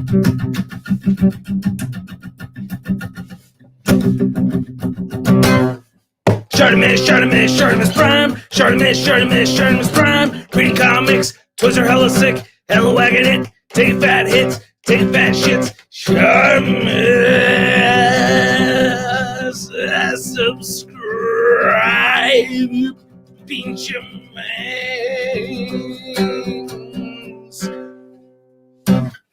ShartimusPrime. Reading comics, toys are hella sick, hella wagging it. Take fat hits, take fat shits. Shartimus, subscribe, pinch your mains.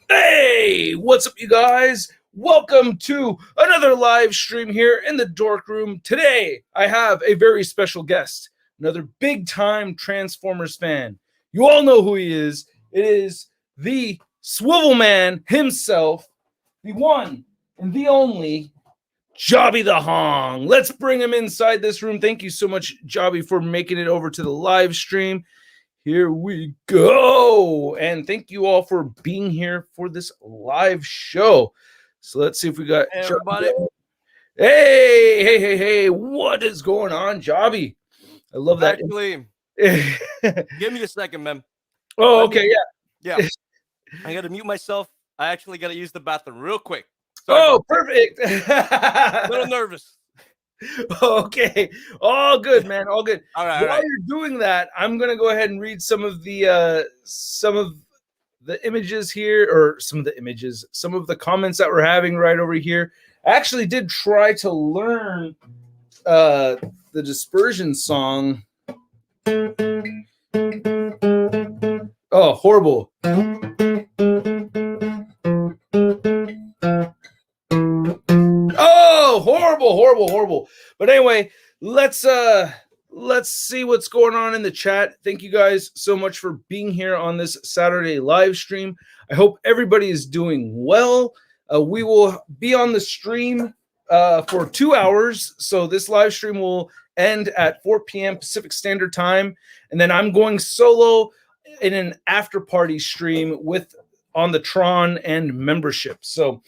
Hey, what's up, you guys? Welcome to another live stream here in the Dork Room. Today, I have a very special guest, another big-time Transformers fan. You all know who he is. It is the Swivel Man himself, the one and the only JobbytheHong. Let's bring him inside this room. Thank you so much, Jobby, for making it over to the live stream. Here we go. And thank you all for being here for this live show. So let's see if we got everybody. Hey. What is going on, Jobby? I love that. Actually, give me a second, man. Oh, okay. Yeah. I got to mute myself. I actually got to use the bathroom real quick. Sorry, perfect. A little nervous. Okay, all good, man, all good. All right. While you're doing that, I'm gonna go ahead and read some of the images here, or some of the comments that we're having right over here. I actually did try to learn the Dispersion song. Oh, horrible. Oh, horrible. But anyway, let's see what's going on in the chat. Thank you guys so much for being here on this Saturday live stream. I hope everybody is doing well. We will be on the stream for 2 hours. So this live stream will end at 4 p.m. Pacific Standard Time. And then I'm going solo in an after party stream on the Tron and membership. So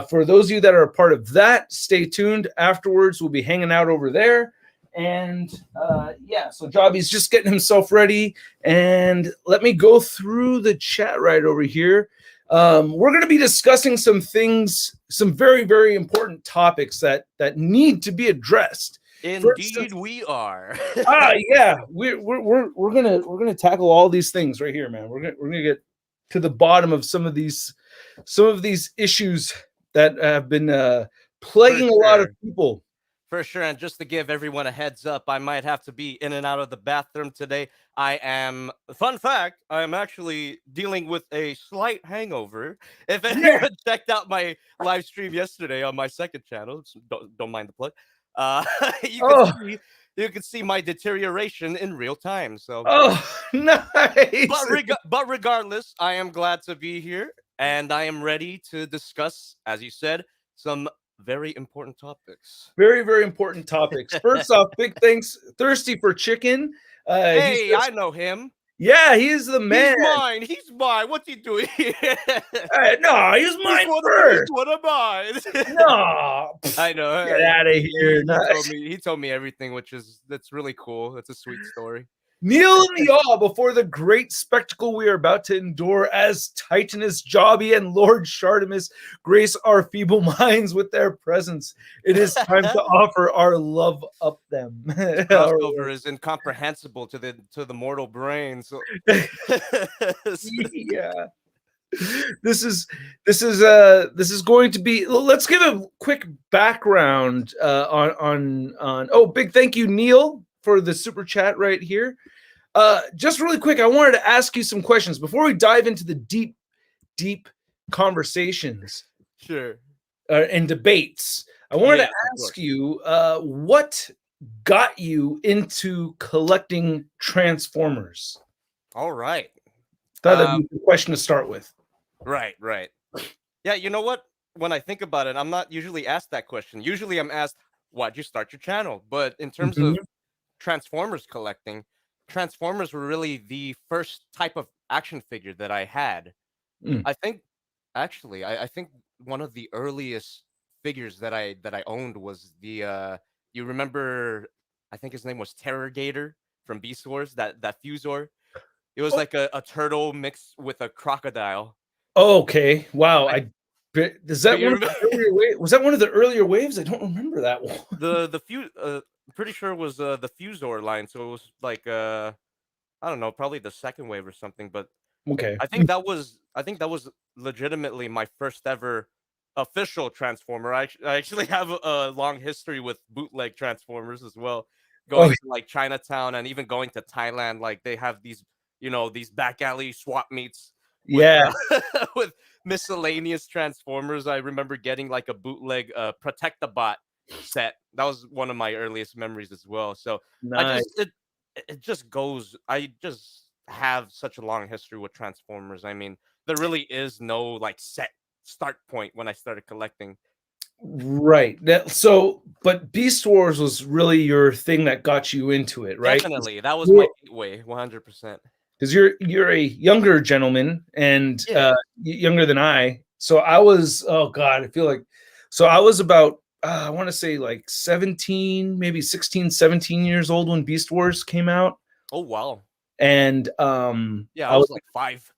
for those of you that are a part of that, stay tuned. Afterwards, we'll be hanging out over there. And so Jobby's just getting himself ready. And let me go through the chat right over here. We're going to be discussing some things, some very, very important topics that need to be addressed. Indeed, we are. Yeah, we're gonna tackle all these things right here, man. We're gonna get to the bottom of some of these issues that have been plaguing a lot of people. For sure, and just to give everyone a heads up, I might have to be in and out of the bathroom today. Fun fact, I am actually dealing with a slight hangover. If anyone checked out my live stream yesterday on my second channel, don't mind the plug, you can see my deterioration in real time. So, nice. But regardless, I am glad to be here, and I am ready to discuss, as you said, some very important topics. Very, very important topics. First off, big thanks, Thirsty for Chicken. Hey, I know him. Yeah, he's the man. He's mine. What's he doing here? No, he's mine first. What am I? No, I know. Get out of here. He told me everything, that's really cool. That's a sweet story. Kneel in the awe before the great spectacle we are about to endure as Titanus Jobby and Lord Shartimus grace our feeble minds with their presence. It is time to offer our love up them. Crossover is incomprehensible to the mortal brain. So yeah. This is going to be. Let's give a quick background on. Oh, big thank you, Neil, for the super chat right here. Just really quick, I wanted to ask you some questions before we dive into the deep conversations. Sure. And debates. I wanted to ask you, what got you into collecting Transformers? All right. Thought that'd be a question to start with. Right. Yeah, you know what? When I think about it, I'm not usually asked that question. Usually I'm asked, why'd you start your channel? But in terms of Transformers collecting, Transformers were really the first type of action figure that I had. I think one of the earliest figures that I owned was the you remember, I think his name was Terrorgator from Beast Wars, that Fusor. It was like a turtle mixed with a crocodile. Oh, okay. Wow. Is that Do you one of the earlier waves? Was that one of the earlier waves? I don't remember that one. the fuse? Pretty sure it was the Fusor line. So it was like I don't know, probably the second wave or something. But Okay. I think that was legitimately my first ever official Transformer. I actually have a long history with bootleg Transformers as well, Oh, going to like Chinatown and even going to Thailand. Like they have these, these back alley swap meets with yeah. with miscellaneous Transformers. I remember getting like a bootleg Protect the Bot set. That was one of my earliest memories as well. So I Nice. just it just goes. I just have such a long history with Transformers. I mean, there really is no like set start point when I started collecting. Right. But Beast Wars was really your thing that got you into it, right? Definitely, that was my gateway. 100%. Because you're a younger gentleman and Yeah. younger than I. So I was, oh God, I feel like, so I was about, I want to say like 17, maybe 16, 17 years old when Beast Wars came out. Oh wow. And Yeah, I I was, was like 5.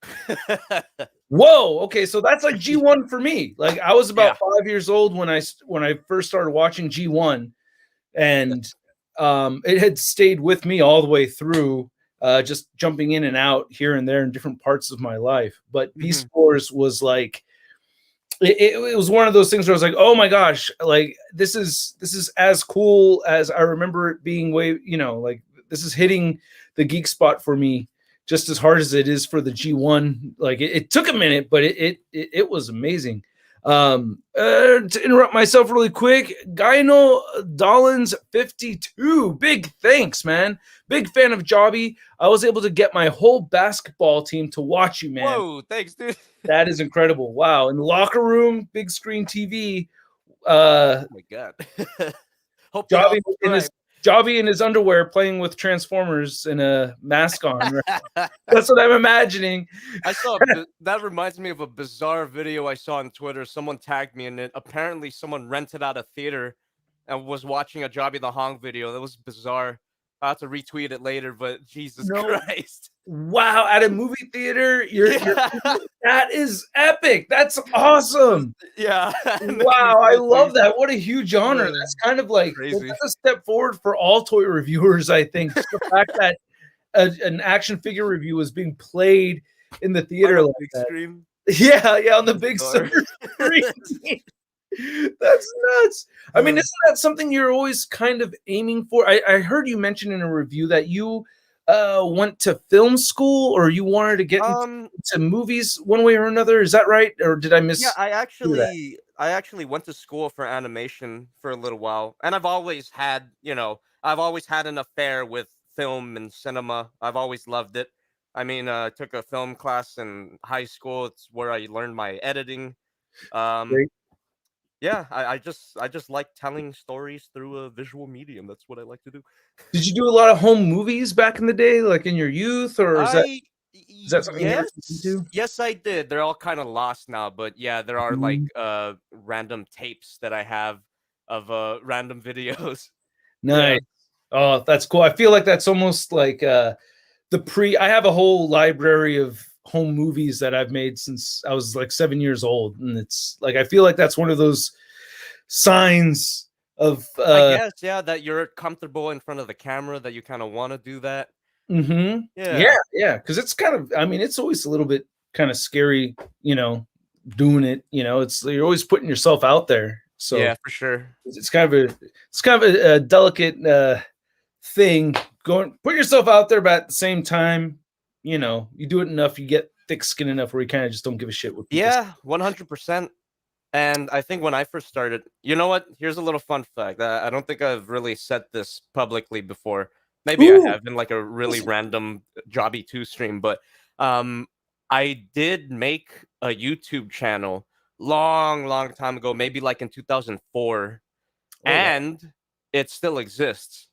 whoa, okay, so that's like G1 for me. Like I was about Yeah. 5 years old when I first started watching G1, and it had stayed with me all the way through, just jumping in and out here and there in different parts of my life. But Beast Wars was like, it was one of those things where I was like, oh my gosh, like this is as cool as I remember it being. Way, like this is hitting the geek spot for me just as hard as it is for the G1. Like it took a minute, but it was amazing. To interrupt myself really quick, Gyno Dollins 52, big thanks, man. Big fan of Jobby. I was able to get my whole basketball team to watch you, man. Whoa, thanks, dude. That is incredible. Wow. In the locker room, big screen TV. Oh my god. Hope they all subscribe. Jobby in his underwear playing with Transformers and a mask on. Right? That's what I'm imagining. I saw that reminds me of a bizarre video I saw on Twitter. Someone tagged me in it. Apparently, someone rented out a theater and was watching a JobbytheHong video. That was bizarre. I'll have to retweet it later, but Jesus Christ. Wow, at a movie theater, that is epic. That's awesome. Yeah. Wow, I love that. What a huge honor. That's kind of like that's a step forward for all toy reviewers, I think. Just the fact that an action figure review was being played in the theater like big that. screen. Yeah, on the big screen. That's nuts. I mean, isn't that something you're always kind of aiming for? I heard you mention in a review that you went to film school, or you wanted to get into movies one way or another. Is that right? Or did I miss? Yeah, I actually went to school for animation for a little while, and I've always had an affair with film and cinema. I've always loved it. I mean, I took a film class in high school. It's where I learned my editing. Yeah, I just like telling stories through a visual medium. That's what I like to do. Did you do a lot of home movies back in the day, like in your youth, or is that something you do? Yes, I did. They're all kind of lost now, but yeah, there are like random tapes that I have of random videos. Nice. Yeah. Oh, that's cool. I feel like that's almost like I have a whole library of home movies that I've made since I was like 7 years old, and it's like I feel like that's one of those signs of I guess, yeah, that you're comfortable in front of the camera, that you kind of want to do that. Yeah, because it's kind of, I mean, it's always a little bit kind of scary, doing it. It's, you're always putting yourself out there. So yeah, for sure, it's kind of a delicate thing. Put yourself out there, but at the same time, you do it enough, you get thick skin enough where you kind of just don't give a shit what people say. 100%. And I think when I first started, you know what? Here's a little fun fact. I don't think I've really said this publicly before. Maybe I have in like a really random Jobby 2 stream, but I did make a YouTube channel long time ago, maybe like in 2004, and it still exists.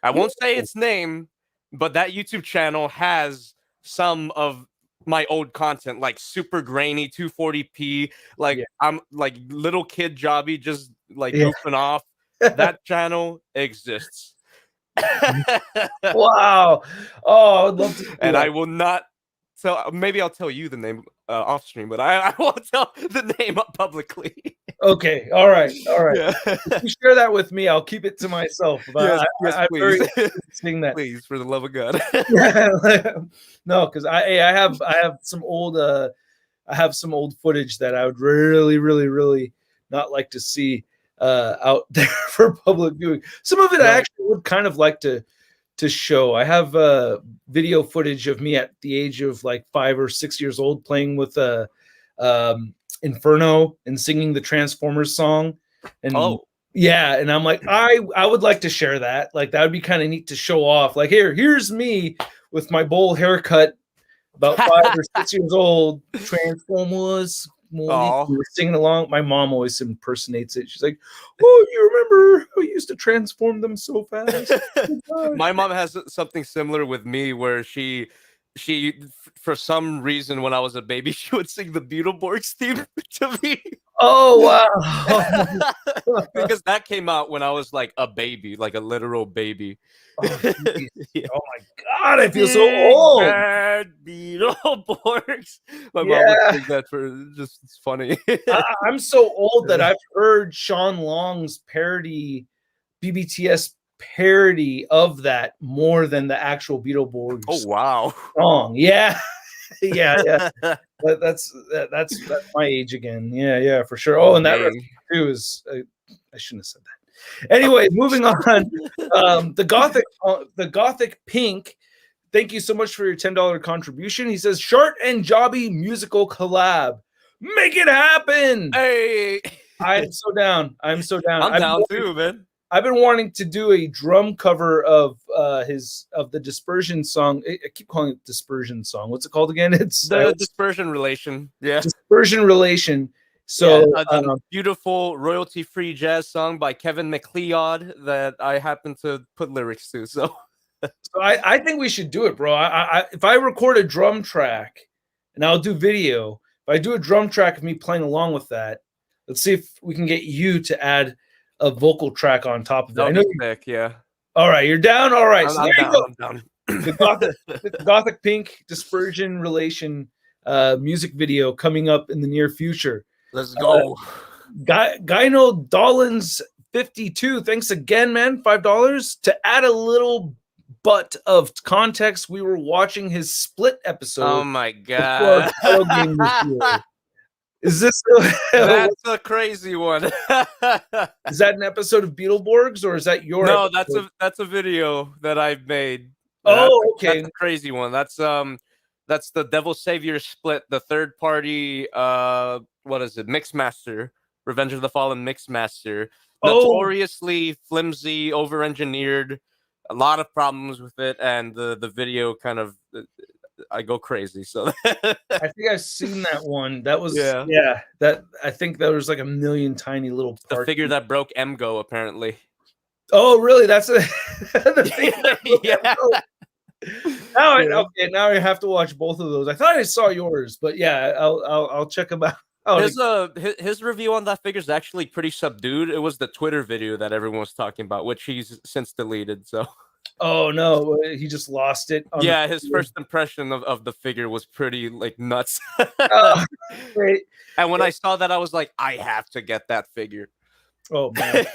I won't say its name, but that YouTube channel has some of my old content, like super grainy 240p, like I'm like little kid Jobby just like goofing off. That channel exists. Wow. Oh, I would love to. And I will not tell, maybe I'll tell you the name. off stream, but I won't tell the name up publicly. Okay, all right. Yeah. If you share that with me, I'll keep it to myself. But Yes, I'm very please. interested in seeing that. Please, for the love of God. No, because I have some old footage that I would really not like to see out there for public viewing. Some of it I actually would kind of like to show. I have video footage of me at the age of like 5 or 6 years old playing with Inferno and singing the Transformers song. And yeah, and I'm like, I would like to share that. Like that would be kind of neat to show off. Like here's me with my bowl haircut, about 5 or 6 years old, Transformers. We were singing along. My mom always impersonates it. She's like, "Oh, you remember how you used to transform them so fast?" My mom has something similar with me, where she for some reason when I was a baby, she would sing the Beetleborgs theme to me. Oh wow! Because that came out when I was like a baby, like a literal baby. Oh, yeah. Oh my god, I feel so old. Beetleborgs. My mom would sing that for just, it's funny. I'm so old that I've heard Sean Long's parody, BBTS parody of that more than the actual Beetleborgs. Oh wow! Song, yeah. yeah. That's my age again. Yeah, for sure. Oh, and that too is I shouldn't have said that. Anyway, moving on. The Gothic Pink. Thank you so much for your $10 contribution. He says, Shart and Jobby musical collab. Make it happen. Hey. I'm so down. I'm down too, man. I've been wanting to do a drum cover of the Dispersion song. I keep calling it Dispersion song. What's it called again? It's the Dispersion Relation. Yeah. Dispersion Relation. So beautiful royalty-free jazz song by Kevin MacLeod that I happen to put lyrics to. So I think we should do it, bro. If I record a drum track and I'll do video, if I do a drum track of me playing along with that, let's see if we can get you to add a vocal track on top of that. That'd be sick, yeah. All right, you're down. All right, I'm down. The Gothic Pink Dispersion Relation music video coming up in the near future. Let's go. Gyno Dollins 52. Thanks again, man. $5 to add a little butt of context. We were watching his Split episode. Oh my god! Is this that's a crazy one? Is that an episode of Beetleborgs or is that your? No, episode? that's a video that I've made. Okay, that's a crazy one. That's the Devil Savior Split, the third party. What is it? Mixmaster, Revenge of the Fallen Mixmaster. Notoriously flimsy, over-engineered, a lot of problems with it, and the video kind of I go crazy. So I think I've seen that one. That was that I think there was like a million tiny little parts. The figure that broke MGO apparently. Oh really? That's the thing. Yeah. Now I have to watch both of those. I thought I saw yours, but yeah, I'll check them out. His review on that figure is actually pretty subdued. It was the Twitter video that everyone was talking about, which he's since deleted. So, oh no, he just lost it. Yeah, his first impression of the figure was pretty like nuts. Great. And when I saw that, I was like, I have to get that figure. Oh man,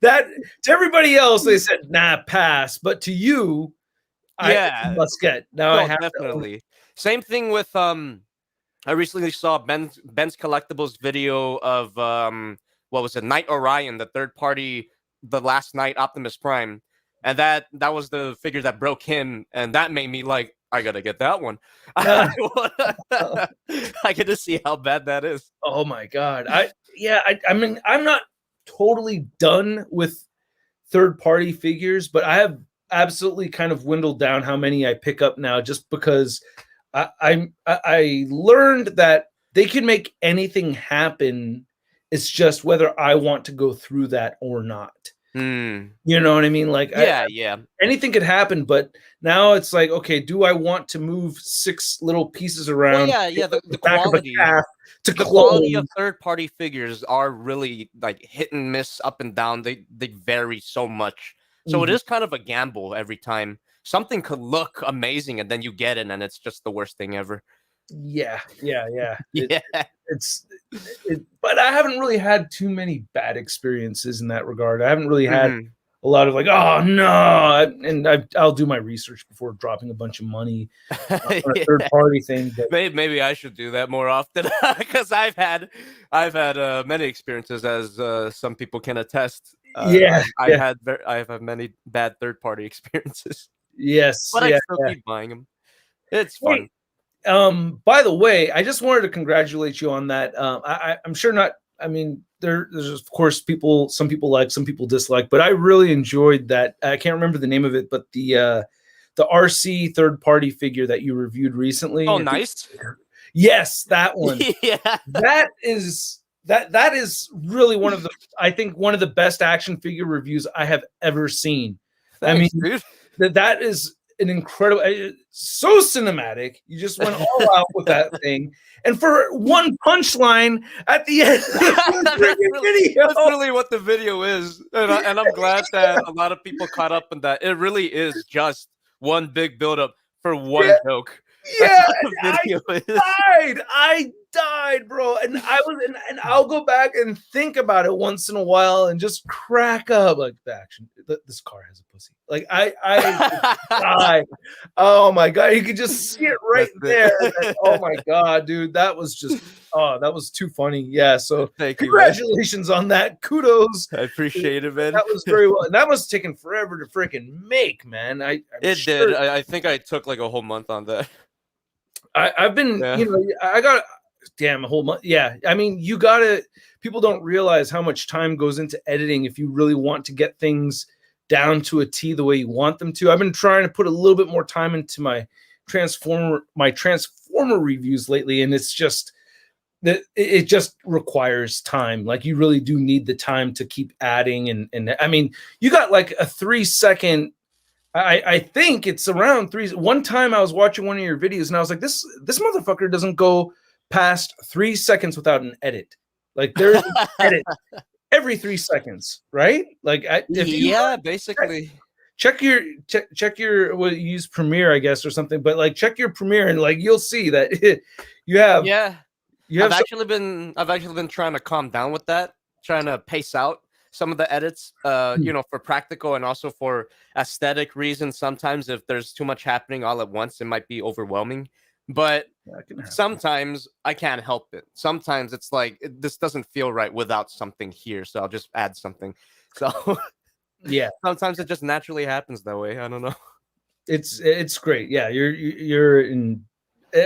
that to everybody else they said nah, pass, but to you, I must get. Now I have definitely. Same thing with I recently saw Ben's Collectibles video of what was it, Knight Orion, the third party, the last Knight Optimus Prime, and that was the figure that broke him, and that made me like, I gotta get that one. I get to see how bad that is. Oh my god! I mean, I'm not totally done with third party figures, but I have absolutely kind of dwindled down how many I pick up now, just because I learned that they can make anything happen. It's just whether I want to go through that or not. You know what I mean? Like, anything could happen, but now it's like, okay, do I want to move 6 little pieces around? Well, the quality. The quality of third-party figures are really like hit and miss, up and down. They vary so much, so it is kind of a gamble every time. Something could look amazing, and then you get it, and it's just the worst thing ever. Yeah. Yeah. But I haven't really had too many bad experiences in that regard. I haven't really had Mhm. a lot of like, oh no, and I'll do my research before dropping a bunch of money on a third Yeah. party thing. But Maybe I should do that more often because I've had many experiences, as some people can attest. yeah, yeah, I've had many bad third party experiences, yes, but I yeah, still yeah. keep buying them. It's Hey, fun. by the way, I just wanted to congratulate you on that. I'm sure not. I mean, there's of course people. Some people like, some people dislike, but I really enjoyed that. I can't remember the name of it, but the RC third party figure that you reviewed recently. Oh, I think, nice. yes, that one. Yeah. That is really one of the, I think, one of the best action figure reviews I have ever seen. I mean, Thanks, dude. that is an incredible, so cinematic. You just went all out with that thing, and for one punchline at the end of the video. That's really what the video is, and I'm glad that a lot of people caught up in that. It really is just one big buildup for one Yeah, joke. That's yeah, what the video is. I died, bro. And I was, and I'll go back and think about it once in a while and just crack up like the action. This car has a pussy. Like I died. Oh my god, you could just see it right That's there. it. Oh my god, dude, that was just, oh, that was too funny. Yeah, so Thank you, man. congratulations on that. Kudos. I appreciate it, man. That was very well. And that must have taken forever to freaking make, man. It did. I think I took like a whole month on that. I've been, Yeah. you know, I got, damn, a whole month. Yeah. I mean, you gotta, people don't realize how much time goes into editing if you really want to get things down to a T the way you want them to. I've been trying to put a little bit more time into my Transformer reviews lately, and it's just that it just requires time. Like you really do need the time to keep adding, and I mean, you got like a 3 second. I think it's around three. One time I was watching one of your videos and I was like, this motherfucker doesn't go past 3 seconds without an edit. Like there's an edit every 3 seconds, right? Like if you basically check your well, you use Premiere, I guess, or something, but like check your Premiere and like you'll see that you have I've actually been trying to calm down with that, trying to pace out some of the edits, you know, for practical and also for aesthetic reasons. Sometimes if there's too much happening all at once, it might be overwhelming. But sometimes I can't help it. Sometimes it's like this doesn't feel right without something here, so I'll just add something. So yeah, sometimes it just naturally happens that way. I don't know. It's great. Yeah, you're in.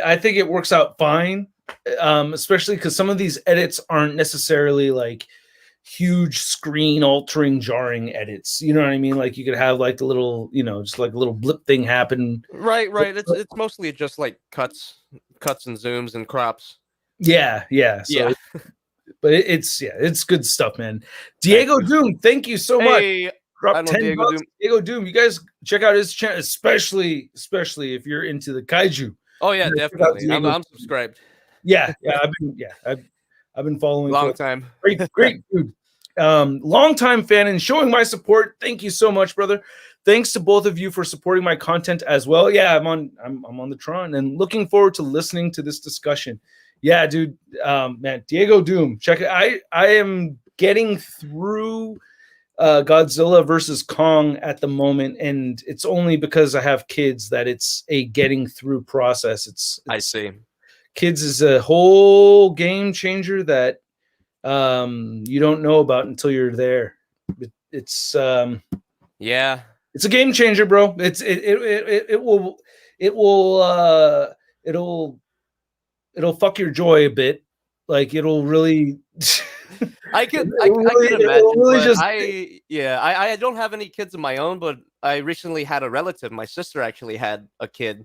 I think it works out fine, especially because some of these edits aren't necessarily like huge screen altering jarring edits, you know what I mean? Like you could have like the little, you know, just like a little blip thing happen. Right. It's mostly just like cuts and zooms and crops. Yeah. So but it's good stuff, man. Diego Doom, thank you so much. Drop $10. Diego Doom, you guys check out his channel, especially if you're into the kaiju. Oh yeah, definitely. I'm subscribed. Yeah, I've been following long time. Great dude. Long time fan and showing my support. Thank you so much, brother. Thanks to both of you for supporting my content as well. Yeah, I'm on the Tron and looking forward to listening to this discussion. Yeah, dude. Man, Diego Doom. Check it. I am getting through Godzilla versus Kong at the moment, and it's only because I have kids that it's a getting through process. I see. Kids is a whole game changer that you don't know about until you're there. It's a game changer, bro. It'll fuck your joy a bit. Like it'll really. I can imagine. I don't have any kids of my own, but I recently had a relative. My sister actually had a kid,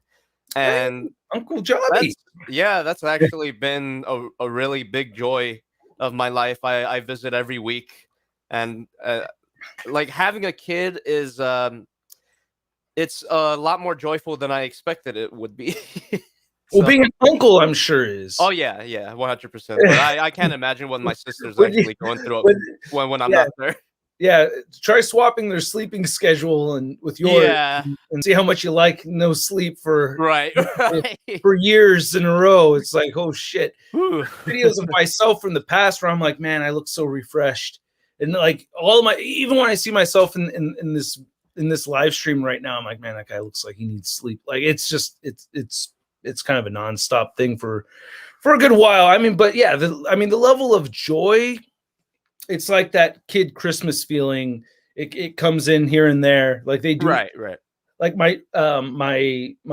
and Uncle Jobby. That's actually been a really big joy of my life. I visit every week, and like having a kid is it's a lot more joyful than I expected it would be. Well, being an uncle, I'm sure is. Oh yeah, 100%. But I can't imagine what my sister's actually going through when I'm not there. Yeah, try swapping their sleeping schedule and with yours, and see how much you like no sleep for right. for years in a row. It's like, oh shit. Videos of myself from the past where I'm like, man, I look so refreshed. And like all of my, even when I see myself in this live stream right now, I'm like, man, that guy looks like he needs sleep. Like it's just it's kind of a nonstop thing for a good while. I mean, but yeah, the level of joy, it's like that kid Christmas feeling. It comes in here and there, like they do. Right. Like my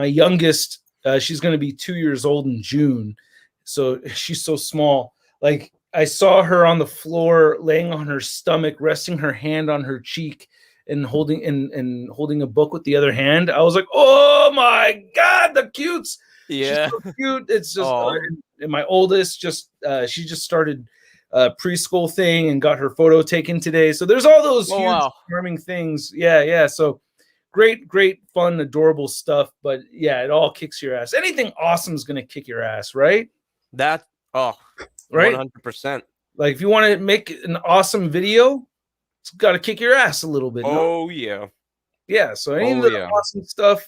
youngest, she's going to be 2 years old in June, so she's so small. Like I saw her on the floor, laying on her stomach, resting her hand on her cheek, and holding a book with the other hand. I was like, oh my god, the cutes. Yeah, she's so cute. It's just and my oldest she just started preschool thing and got her photo taken today. So there's all those charming things. Yeah. So great, fun, adorable stuff. But yeah, it all kicks your ass. Anything awesome is gonna kick your ass, right? That right, 100%. Like if you want to make an awesome video, it's got to kick your ass a little bit. Oh no? Yeah. So any of the awesome stuff,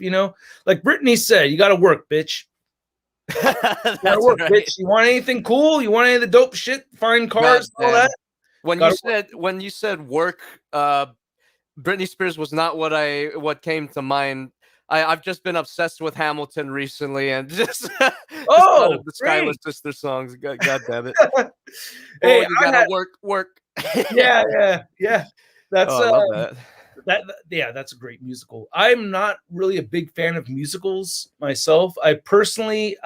like Brittany said, you got to work, bitch. Gotta work, bitch. You want anything cool? You want any of the dope shit? Fine cars, all that. When you said work, Britney Spears was not what came to mind. I've just been obsessed with Hamilton recently, and just the Skylar Sister songs. God damn it! Hey, you gotta work. Yeah. That's I love that. That's a great musical. I'm not really a big fan of musicals myself. I personally,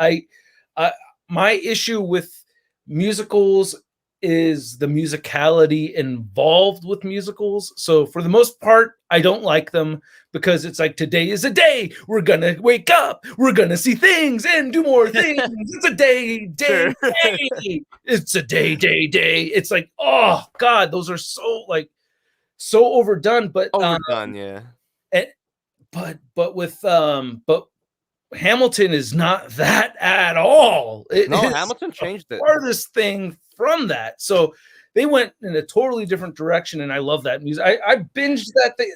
my issue with musicals is the musicality involved with musicals. So for the most part, I don't like them because it's like, today is a day. We're gonna wake up. We're gonna see things and do more things. It's a day. It's a day. It's like, oh God, those are so overdone. But yeah. But with Hamilton is not that at all. Hamilton changed it. Farthest thing from that. So they went in a totally different direction, and I love that music. I binged that thing.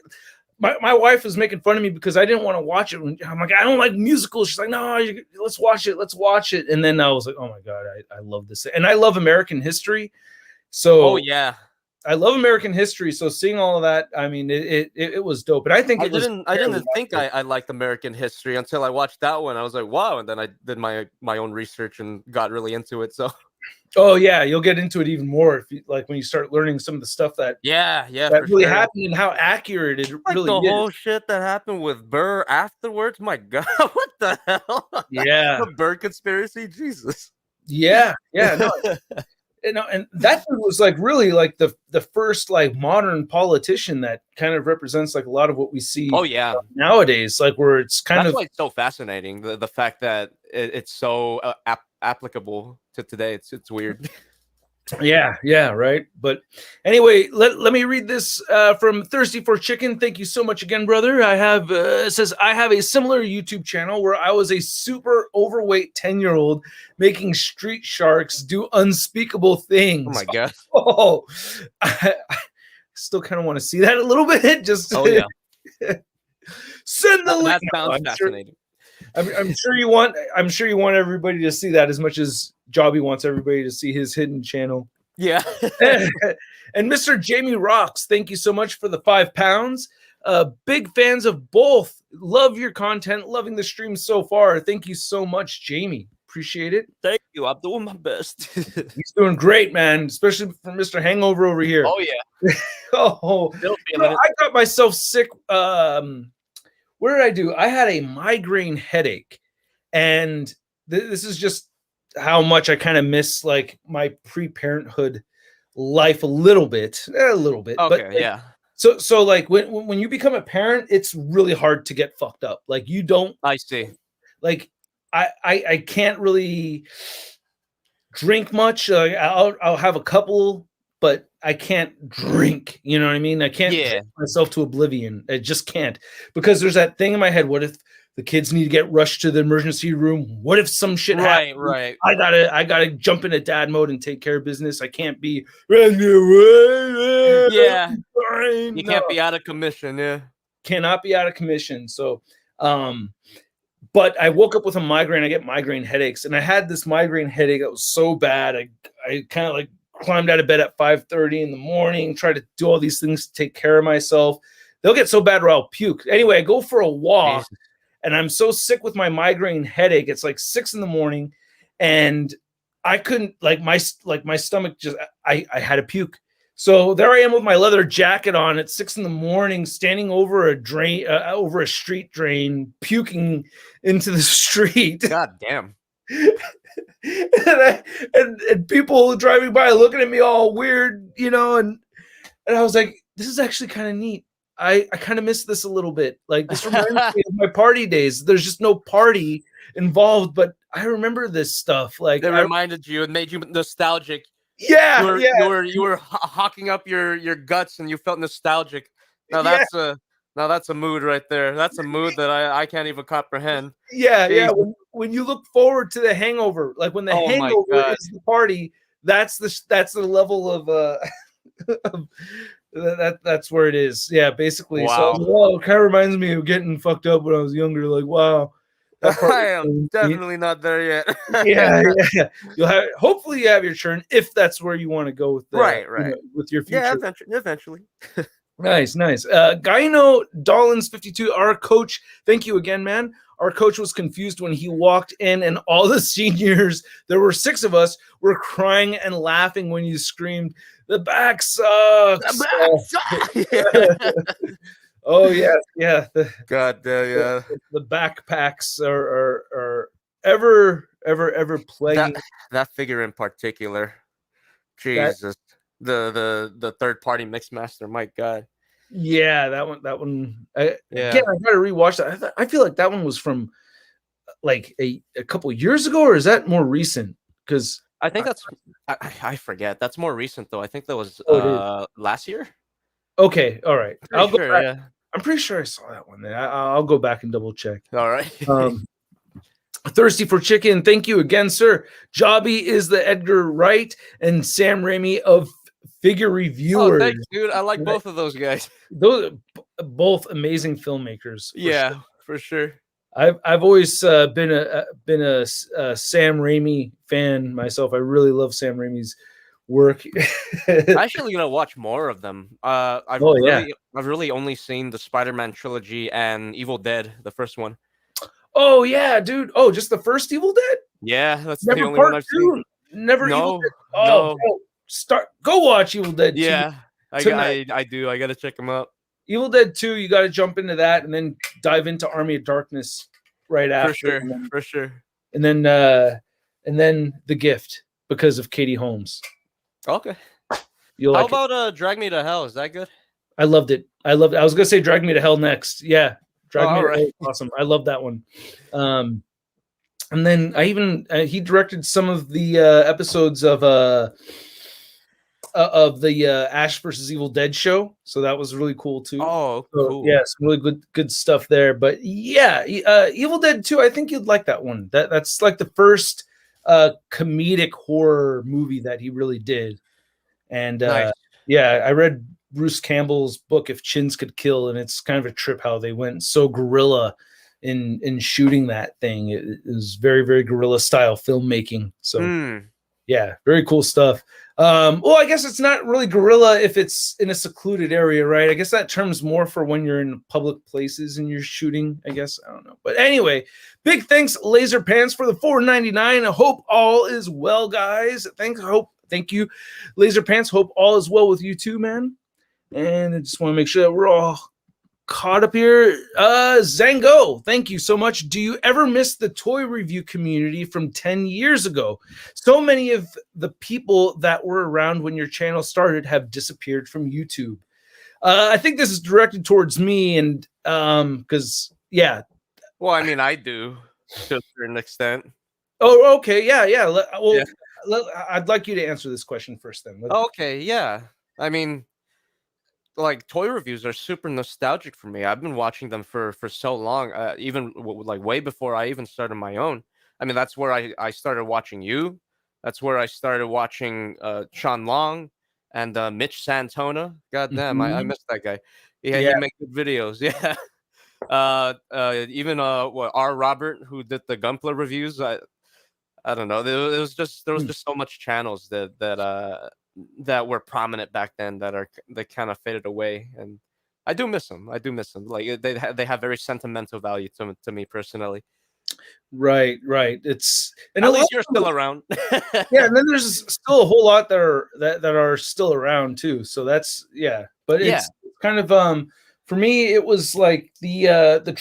My wife was making fun of me because I didn't want to watch it. I'm like, I don't like musicals. She's like, no, let's watch it. And then I was like, oh my God, I love this. And I love American history. So I love American history. So seeing all of that, I mean, it was dope. And I think I didn't think I liked American history until I watched that one. I was like, wow. And then I did my own research and got really into it. So oh yeah, you'll get into it even more if you, like when you start learning some of the stuff that that really happened and how accurate it really the is. Whole shit that happened with Burr afterwards. My God, what the hell? Yeah, the Burr conspiracy, Jesus. Yeah, no. And that was like really like the first like modern politician that kind of represents like a lot of what we see. Nowadays, like where it's that's why it's so fascinating. The fact that it's so applicable to today. It's weird. Yeah, right. But anyway, let me read this from Thirsty for Chicken. Thank you so much again, brother. I have it says I have a similar YouTube channel where I was a super overweight 10-year-old making street sharks do unspeakable things. Oh my God. Oh, I still kind of want to see that a little bit. Just send the link. That sounds fascinating. I'm sure you want everybody to see that as much as Jobby wants everybody to see his hidden channel. Yeah. And Mr. Jamie Rocks, thank you so much for the £5. Big fans of both. Love your content. Loving the stream so far. Thank you so much, Jamie. Appreciate it. Thank you. I'm doing my best. He's doing great, man. Especially for Mr. Hangover over here. Oh yeah. I got myself sick. What did I do? I had a migraine headache, and this is just how much I kind of miss like my pre-parenthood life a little bit. Okay, but, yeah. So like when you become a parent, it's really hard to get fucked up. Like you don't. I see. Like I can't really drink much. I'll have a couple, but I can't drink. You know what I mean? I can't drink myself to oblivion. I just can't, because there's that thing in my head. What if the kids need to get rushed to the emergency room. What if some shit happens? Right. I gotta jump into dad mode and take care of business. I can't be Yeah. fine. You No, can't be out of commission. Yeah. cannot be out of commission. So, but I woke up with a migraine. I get migraine headaches, and I had this migraine headache that was so bad. I kind of like climbed out of bed at 5:30 in the morning, tried to do all these things to take care of myself. They'll get so bad where I'll puke. Anyway, I go for a walk, Jesus. and I'm so sick with my migraine headache. It's like 6 a.m, and I couldn't my stomach just I had to puke. So there I am with my leather jacket on at 6 a.m, standing over a drain, over a street drain, puking into the street. God damn. and people driving by looking at me all weird, and I was like, this is actually kind of neat. I kind of miss this a little bit. Like, this reminds me of my party days. There's just no party involved, but I remember this stuff. Like, It reminded you and made you nostalgic. Yeah, You were hawking up your guts and you felt nostalgic. Now that's a mood right there. That's a mood that I can't even comprehend. Yeah. When you look forward to the hangover, like when the hangover is the party, that's the level of that's where it is. Yeah, basically. Wow. So it kind of reminds me of getting fucked up when I was younger. Like, wow. I am definitely not there yet. yeah. Hopefully you have your turn if that's where you want to go with right. With your future. Yeah, eventually. Nice. Gyno Dollins 52, our coach. Thank you again, man. Our coach was confused when he walked in, and all the seniors, there were 6 of us, were crying and laughing when you screamed, "The back sucks!" Oh yeah. God damn, yeah. The backpacks are ever plaguing that figure in particular. Jesus, the third party mixmaster. My God. Yeah, that one. Again, I gotta rewatch that. I feel like that one was from like a couple years ago, or is that more recent? Because I think that's I forget. That's more recent though. I think that was last year. Okay, all right. I'll go back. Yeah. I'm pretty sure I saw that one. I'll go back and double check. All right. Thirsty for Chicken. Thank you again, sir. Jobby is the Edgar Wright and Sam Raimi of Figure Reviewers. Oh, thanks, dude. I like both of those guys. Those are both amazing filmmakers. For sure. I've always been a Sam Raimi fan myself. I really love Sam Raimi's work. I'm actually gonna watch more of them. I've really only seen the Spider-Man trilogy and Evil Dead, the first one. Oh yeah, dude. Oh, just the first Evil Dead? Yeah, that's the only one I've seen. Never Evil Dead. Oh, no. Go watch Evil Dead 2. Yeah, I do. I gotta check them out. Evil Dead 2, you got to jump into that and then dive into Army of Darkness right after. For sure. And then The Gift because of Katie Holmes. Okay. How about Drag Me to Hell? Is that good? I loved it. I was gonna say Drag Me to Hell next. Yeah, Drag Me to Hell is awesome. I love that one. And then he directed some of the episodes of the Ash versus Evil Dead show, so that was really cool too. Oh, so, cool. Yeah, some really good stuff there. But yeah, Evil Dead 2, I think you'd like that one. That's like the first comedic horror movie that he really did. And nice. I read Bruce Campbell's book If Chins Could Kill, and it's kind of a trip how they went so guerrilla in shooting that thing. It was very, very guerrilla style filmmaking. So yeah, very cool stuff. Well, I guess it's not really guerrilla if it's in a secluded area, right? I guess that term's more for when you're in public places and you're shooting, I guess. I don't know. But anyway, big thanks, Laser Pants, for the $4.99. I hope all is well, guys. Thank you, Laser Pants. Hope all is well with you too, man. And I just want to make sure that we're all caught up here. Zango, thank you so much. Do you ever miss the toy review community from 10 years ago? So many of the people that were around when your channel started have disappeared from YouTube. I think this is directed towards me, and because well, I mean, I do to a certain extent. Oh, okay. Yeah. Well, I'd like you to answer this question first then. Okay, yeah. I mean, like toy reviews are super nostalgic for me. I've been watching them for so long, even like way before I even started my own. I mean, that's where I started watching you. That's where I started watching Sean Long and Mitch Santona. God damn, I missed that guy. Yeah, Yeah. he makes good videos. Yeah. Even what R. Robert, who did the Gunpla reviews. I don't know. There was just so much channels that were prominent back then that kind of faded away, and I do miss them. I do miss them. Like they have very sentimental value to me personally. Right. It's and At a lot least you're still around. yeah, and then there's still a whole lot that are still around too. So that's but Yeah. it's kind of for me it was like the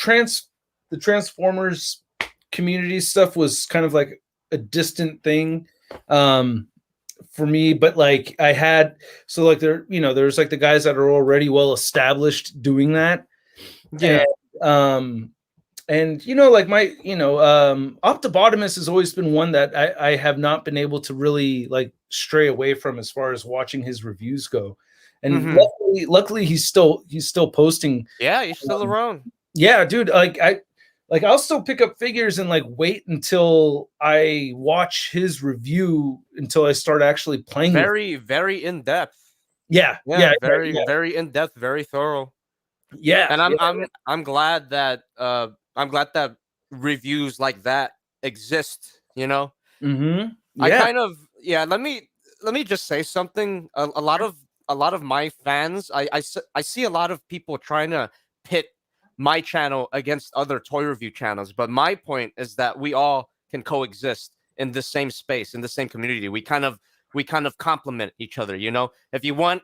Transformers community stuff was kind of like a distant thing for me, but like I had so like there's like the guys that are already well established doing that. Yeah. And like my Optobotomus has always been one that I have not been able to really like stray away from as far as watching his reviews go. And luckily he's still posting. Yeah, he's still around. Yeah, dude, I'll still pick up figures and like wait until I watch his review until I start actually playing very in depth. Yeah, very in depth, very thorough. Yeah. And I'm glad that reviews like that exist, you know? Mm-hmm. Yeah. I kind of let me just say something. A lot of my fans, I see a lot of people trying to pit my channel against other toy review channels, but my point is that we all can coexist in the same space, in the same community. We kind of complement each other, you know? If you want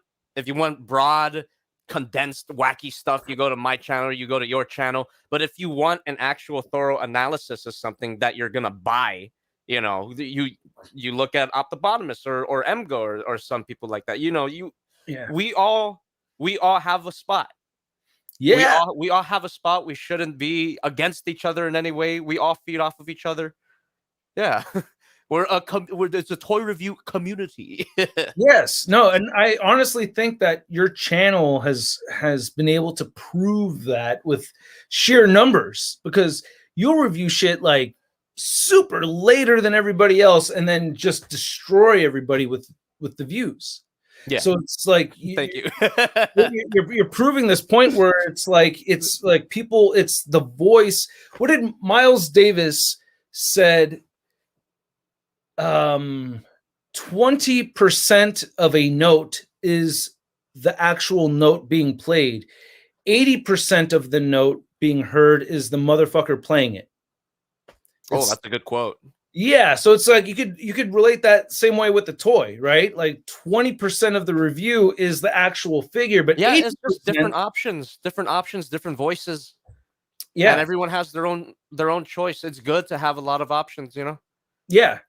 broad, condensed, wacky stuff, you go to my channel, you go to your channel. But if you want an actual thorough analysis of something that you're gonna buy, you know, you look at Optobotomus or Emgo or some people like that. You know, we all have a spot. Yeah. We all have a spot. We shouldn't be against each other in any way. We all feed off of each other. Yeah. It's a toy review community. Yes, no, and I honestly think that your channel has been able to prove that with sheer numbers, because you'll review shit like super later than everybody else and then just destroy everybody with the views. Yeah. So it's like thank you. you're proving this point where it's like people, it's the voice. What did Miles Davis said? 20% of a note is the actual note being played. 80% of the note being heard is the motherfucker playing it. That's a good quote. Yeah, so it's like you could relate that same way with the toy, right? Like 20% of the review is the actual figure, but yeah, it's just different options, different voices. Yeah, and everyone has their own choice. It's good to have a lot of options, you know. Yeah.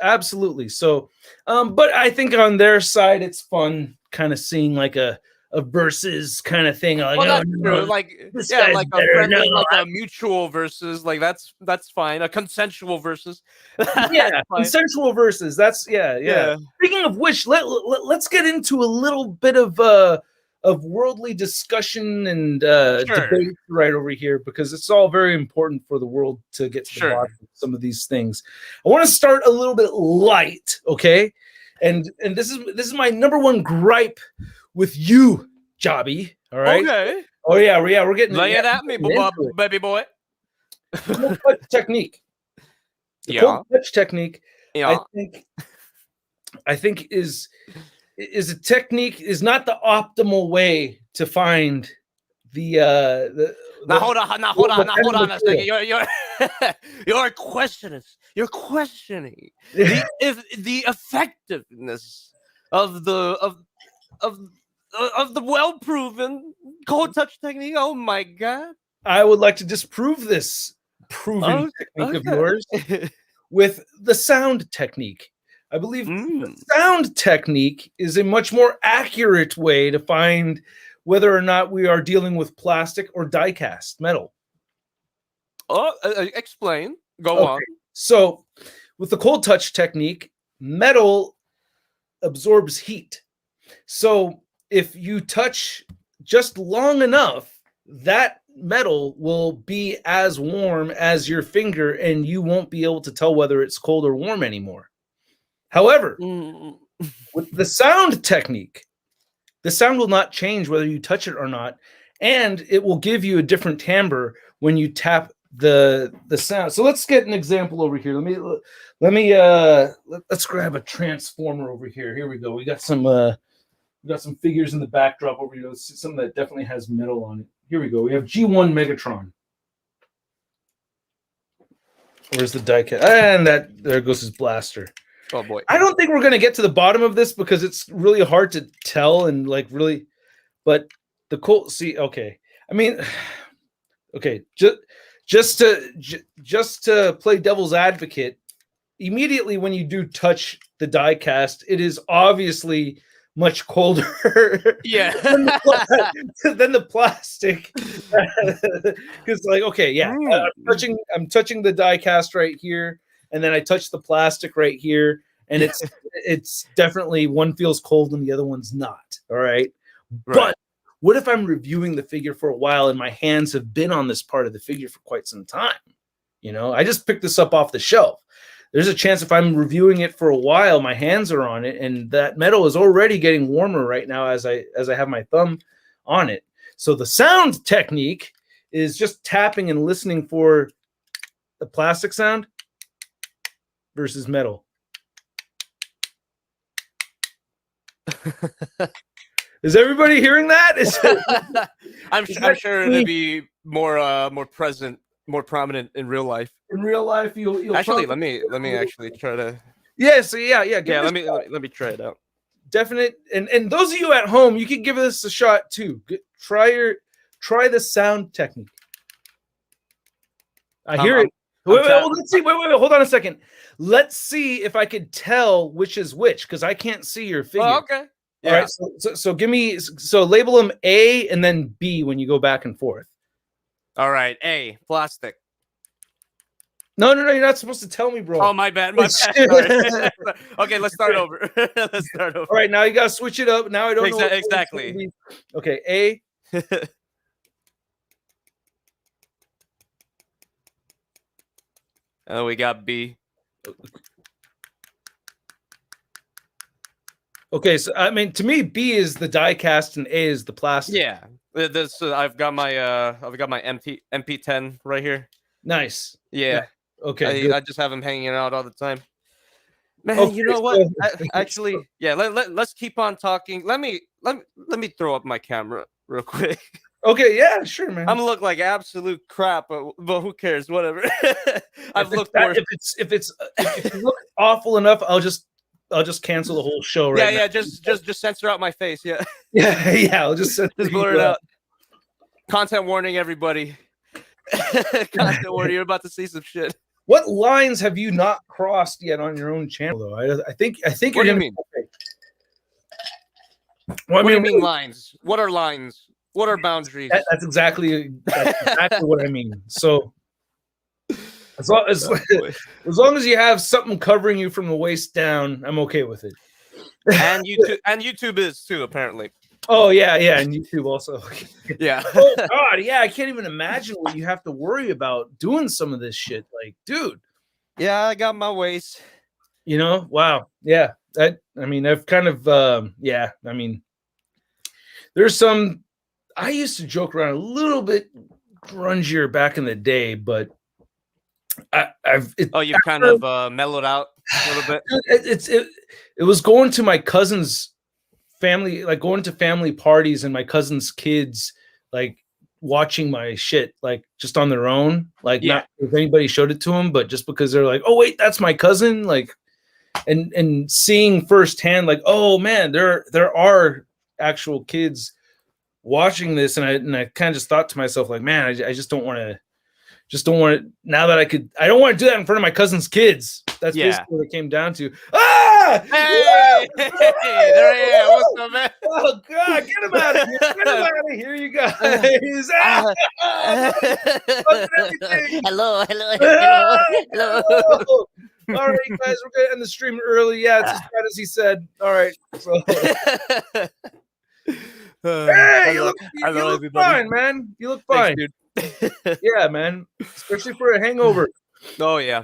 Absolutely. So, but I think on their side, it's fun kind of seeing like a versus kind of thing. Like, well, that's true. Like, like a friendly, like a mutual versus. Like that's fine. A consensual versus. Yeah, consensual versus. That's yeah. Speaking of which, let's get into a little bit of worldly discussion and debate right over here, because it's all very important for the world to get to the bottom of some of these things. I want to start a little bit light, okay? And this is my number one gripe with you, Jobby. All right. Okay. Oh yeah, we're getting lay it at me, baby boy. Cold touch technique. The cold touch technique. Yeah. I think is a technique, is not the optimal way to find the now hold on a second. You're questioning the effectiveness of the well-proven cold touch technique. Oh my god. I would like to disprove this proven technique of yours with the sound technique. I believe the sound technique is a much more accurate way to find whether or not we are dealing with plastic or die-cast metal. Explain. Go on. So, with the cold touch technique, metal absorbs heat. So, if you touch just long enough, that metal will be as warm as your finger, and you won't be able to tell whether it's cold or warm anymore. However, with the sound technique, the sound will not change whether you touch it or not, and it will give you a different timbre when you tap the sound. So let's get an example over here. Let's grab a transformer over here. Here we go. We got some figures in the backdrop over here. Something that definitely has metal on it. Here we go. We have G1 Megatron. Where's the diecast? And there goes his blaster. Oh boy. I don't think we're gonna get to the bottom of this because it's really hard to tell and like really, but the cool. See, okay. I mean, okay. Just to play devil's advocate, immediately when you do touch the diecast, it is obviously much colder than the plastic. Because like, okay, yeah, I'm touching the die cast right here, and then I touch the plastic right here, and it's definitely one feels cold and the other one's not. All right. But what if I'm reviewing the figure for a while and my hands have been on this part of the figure for quite some time? You know, I just picked this up off the shelf. There's a chance if I'm reviewing it for a while, my hands are on it, and that metal is already getting warmer right now as I have my thumb on it. So the sound technique is just tapping and listening for the plastic sound versus metal. Is everybody hearing that? I'm sure it'd be more present, more prominent in real life. In real life, you'll actually let me actually try to. Yeah. So yeah. Let me try it out. Definite, and those of you at home, you can give this a shot too. Try the sound technique. I hear it. Wait, let's see. Wait. Hold on a second. Let's see if I could tell which is which, because I can't see your figure. Oh, okay. Yeah. All right. So give me. So label them A and then B when you go back and forth. All right. A, plastic. No, you're not supposed to tell me, bro. Oh, my bad. Sorry. Okay, let's start over. All right, now you gotta switch it up. Now I don't know exactly. Okay, A. Oh, we got B. Okay, so I mean, to me, B is the die cast and A is the plastic. Yeah, this I've got my MP10 right here. Nice. Yeah. Okay. I just have them hanging out all the time. Man, okay, you know what? Actually, yeah. Let's keep on talking. Let me throw up my camera real quick. Okay. Yeah. Sure, man. I'm gonna look like absolute crap, but who cares? Whatever. I've looked worse. If you look awful enough, I'll just cancel the whole show right now. Yeah. Just censor out my face. Yeah. Yeah. I'll just blur it out. Content warning, everybody. Content warning. You're about to see some shit. What lines have you not crossed yet on your own channel, though? I think. What do you mean? What do you mean lines? What are lines? What are boundaries? That's exactly what I mean. So, as long as you have something covering you from the waist down, I'm okay with it. And YouTube is too, apparently. Oh yeah, and YouTube also. Yeah. Oh God, yeah. I can't even imagine what you have to worry about doing some of this shit. Like, dude. Yeah, I got my ways. You know, wow. Yeah. I've kind of yeah. I mean, there's some. I used to joke around a little bit grungier back in the day, but you've kind of mellowed out a little bit. It was going to my cousin's family, like going to family parties and my cousin's kids, like watching my shit, like just on their own, like not if anybody showed it to them, but just because they're like, oh wait, that's my cousin, like, and seeing firsthand, like, oh man, there are actual kids watching this, and I kind of just thought to myself, like, man, I just don't want to. Now that I don't want to do that in front of my cousin's kids. That's basically what it came down to. Ah! Hey, there he is. What's up, man? Oh God, get him out of here! Get him out of here, you guys! Hello. All right, guys, we're gonna end the stream early. Yeah, it's as bad as he said. All right, so. Hey, you Hello, look everybody. fine, man. You look Thanks, fine. dude. Yeah, man. Especially for a hangover. Oh yeah.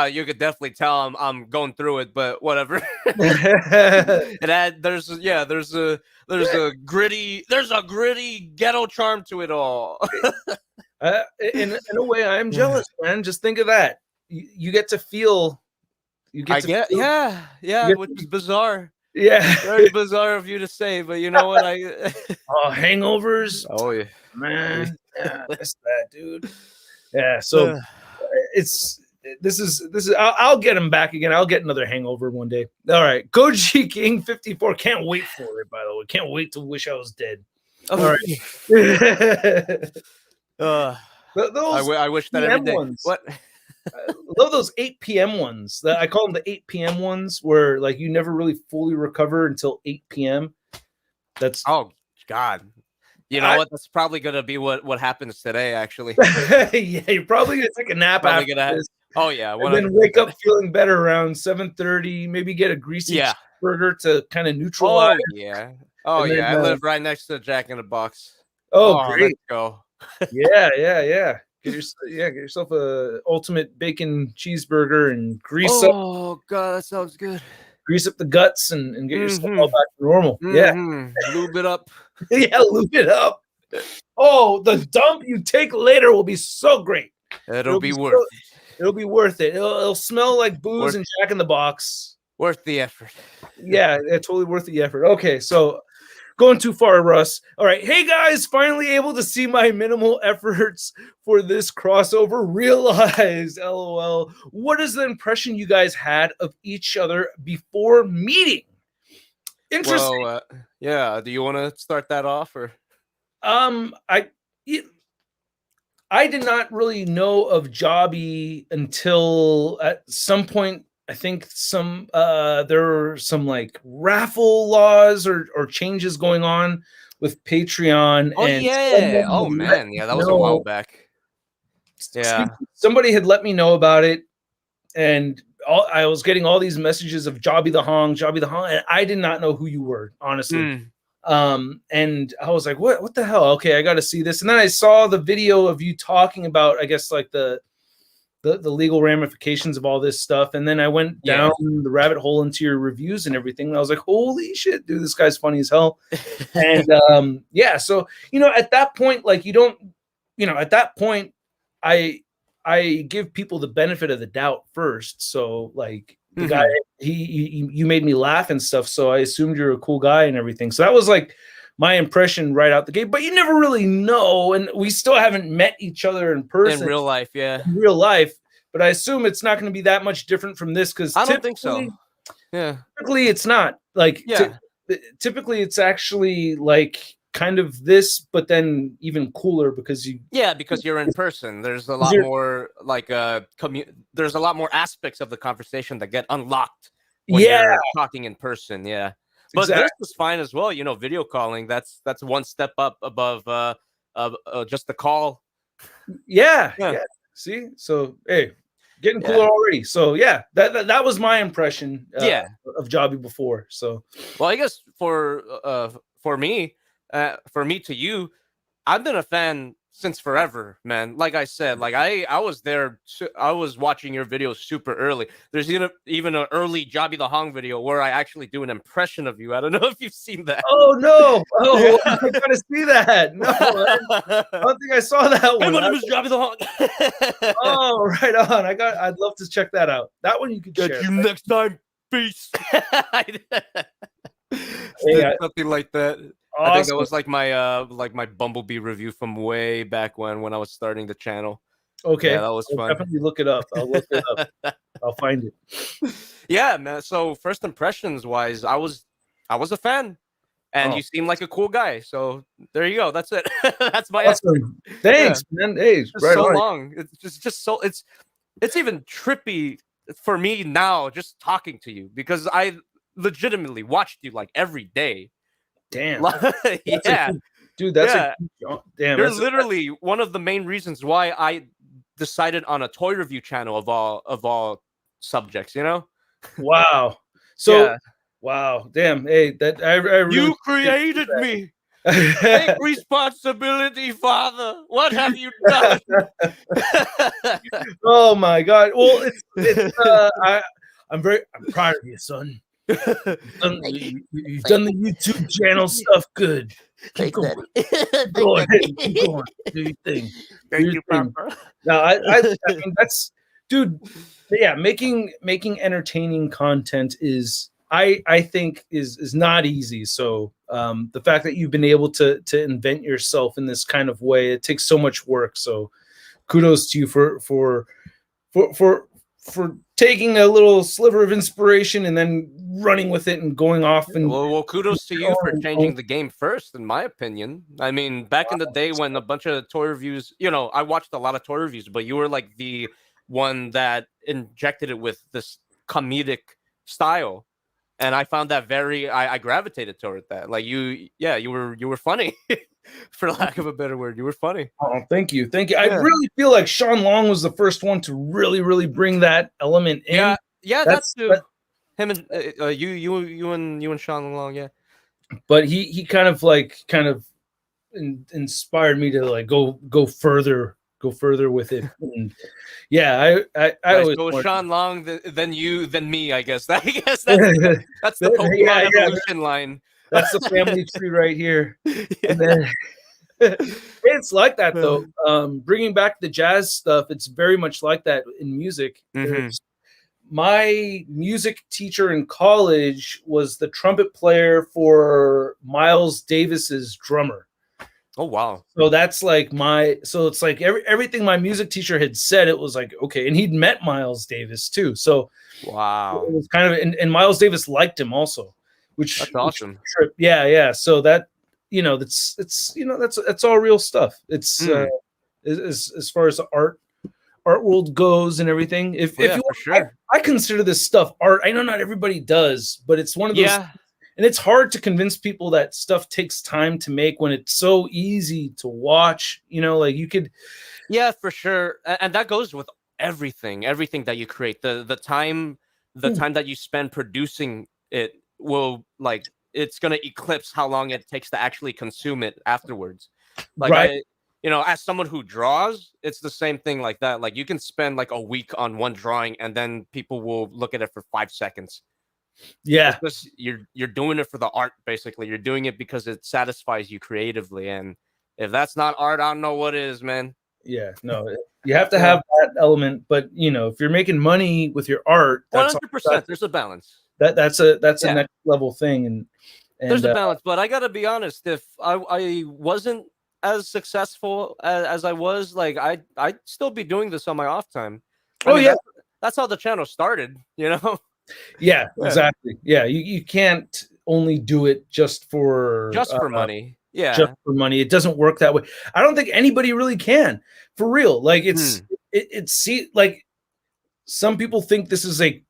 You could definitely tell I'm going through it, but whatever. There's a gritty ghetto charm to it all. In a way, I am jealous, man. Just think of that. You get to feel. Which is bizarre. Yeah. Very bizarre of you to say, but you know what? Oh, hangovers. Oh yeah, Man. Yeah, that's that, dude. Yeah. So this is. I'll get him back again. I'll get another hangover one day. All right, Goji King 54. Can't wait for it. By the way, can't wait to wish I was dead. All right. I wish that every day. Ones. What? I love those 8 p.m. ones. I call them the 8 p.m. ones, where like you never really fully recover until 8 p.m. That's oh god. You know what? That's probably gonna be what happens today. Actually, yeah, you're probably gonna take a nap after this. Oh yeah, 100%. And then wake up feeling better around 7:30. Maybe get a greasy cheeseburger to kind of neutralize. Oh yeah. I live right next to Jack in the Box. Oh, great. Let's go. yeah. Get yourself a ultimate bacon cheeseburger and grease up. Oh god, that sounds good. Grease up the guts and get yourself all back to normal. Yeah, lube it up. Yeah, lube it up. Oh, the dump you take later will be so great. It'll be worth it. It'll be worth it. It'll smell like booze and Jack in the Box. Worth the effort. Yeah, totally worth the effort. Okay, so going too far, Russ. All right. Hey, guys, finally able to see my minimal efforts for this crossover realized. LOL. What is the impression you guys had of each other before meeting? Interesting. Well, do you want to start that off? Or I did not really know of Jobby until at some point. I think there were some like raffle laws or changes going on with Patreon. Oh yeah. Oh man. Yeah, that was a while back. Yeah. Somebody had let me know about it, and I was getting all these messages of JobbytheHong, and I did not know who you were, honestly. And I was like, what the hell? Okay, I got to see this. And then I saw the video of you talking about, I guess, like the legal ramifications of all this stuff. And then I went down the rabbit hole into your reviews and everything. And I was like, holy shit, dude, this guy's funny as hell. And so, at that point, like at that point, I give people the benefit of the doubt first. So like the guy, you made me laugh and stuff. So I assumed you're a cool guy and everything. So that was like my impression right out the gate, but you never really know. And we still haven't met each other in person. In real life, yeah. In real life. But I assume it's not going to be that much different from this because I don't think so. Yeah. Typically, it's not. Like, typically, it's actually like kind of this, but then even cooler because you're in person. There's a lot more like there's a lot more aspects of the conversation that get unlocked when you're talking in person. Yeah. But this was fine as well. Video calling, that's one step up above just the call. Yeah. See? So, hey, getting cooler already. So, yeah, that was my impression of Jobby before. So, well, I guess for me to you, I've been a fan since forever, man. Like I said, like I was there. I was watching your videos super early. There's even an early JobbytheHong video where I actually do an impression of you. I don't know if you've seen that. Oh no! Oh, I gotta see that. No, I don't think I saw that one. Hey, my name is JobbytheHong. Oh, right on. I'd love to check that out. That one you could get share. You next time, peace. Something like that. Awesome. I think that was like my Bumblebee review from way back when I was starting the channel. Okay, that was fun. Definitely look it up. I'll look it up. I'll find it. Yeah, man. So first impressions wise, I was a fan, and you seem like a cool guy. So there you go. That's it. That's my awesome. Thanks, man. Hey, it's right so long. It's just so it's even trippy for me now just talking to you because I legitimately watched you like every day. Damn. Dude, that's damn. You're literally one of the main reasons why I decided on a toy review channel of all subjects, Wow. So Wow, damn. Hey, that I really You created me. Take responsibility, Father. What have you done? Oh my God. Well, I'm proud of you, son. You've done the YouTube channel stuff good. Keep going. Go ahead and keep going. Do your thing. Thank you, Papa. No, I mean that's, dude. Yeah, making entertaining content is, I think is not easy. So the fact that you've been able to invent yourself in this kind of way, it takes so much work. So kudos to you for taking a little sliver of inspiration and then running with it and going off. And well, kudos to you for changing the game first, in my opinion. I mean, back in the day when a bunch of toy reviews, I watched a lot of toy reviews, but you were like the one that injected it with this comedic style. And I found that I gravitated toward that. Like you were funny. For lack of a better word, you were funny. Oh, thank you. Yeah. I really feel like Sean Long was the first one to really bring that element in. Yeah, that's true. Him and you and Sean Long, yeah. But he kind of inspired me to like go further with it. And yeah, I always so Sean Long than me, I guess. That's the Pokemon evolution line. That's the family tree right here. And then, it's like that though. Bringing back the jazz stuff, it's very much like that in music. Mm-hmm. My music teacher in college was the trumpet player for Miles Davis's drummer. Oh wow! So that's like it's like everything my music teacher had said. It was like okay, and he'd met Miles Davis too. So wow, it was kind of, and Miles Davis liked him also. That's awesome. Yeah. So that that's all real stuff. It's as far as the art world goes and everything. If you want, sure. I consider this stuff art. I know not everybody does, but it's one of those. Yeah. And it's hard to convince people that stuff takes time to make when it's so easy to watch. Like you could. Yeah, for sure, and that goes with everything that you create. The time that you spend producing it will it's going to eclipse how long it takes to actually consume it afterwards. Right. As someone who draws, it's the same thing like that. Like you can spend like a week on one drawing and then people will look at it for 5 seconds. Yeah. You're doing it for the art, basically. You're doing it because it satisfies you creatively. And if that's not art, I don't know what is, man. Yeah, no, you have to have that element. But if you're making money with your art, 100%, there's a balance. That's a next level thing, and there's a balance. But I gotta be honest, if I wasn't as successful as I was, like I'd still be doing this on my off time. That's how the channel started, Yeah, exactly. Yeah, you can't only do it just for money. Yeah, just for money. It doesn't work that way. I don't think anybody really can, for real. Like it's like some people think this is a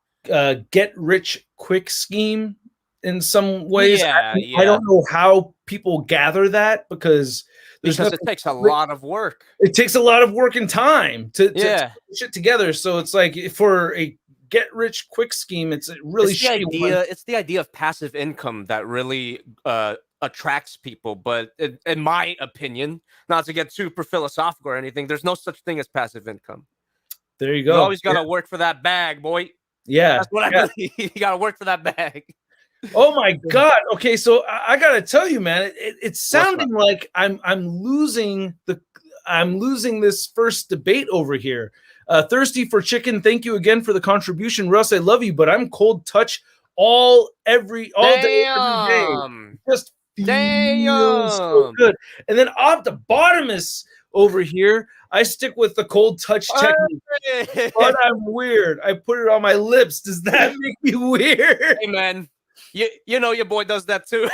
get rich quick scheme in some ways. I don't know how people gather that because it takes a lot of work. It takes a lot of work and time to put shit together. So it's like for a get rich quick scheme, it's really it's the idea of passive income that really attracts people. But in my opinion, not to get super philosophical or anything, there's no such thing as passive income. There you go. You always gotta work for that bag, boy. Yeah, that's what I believe. You gotta work for that bag. Oh my God. Okay, so I gotta tell you, man, it's sounding like I'm losing this first debate over here. Thirsty for Chicken, thank you again for the contribution. Russ, I love you, but I'm cold touch all day, every day. Just feels so good. And then Optibotamus over here, I stick with the cold touch technique. But I'm weird. I put it on my lips. Does that make me weird? Hey man, you know your boy does that too.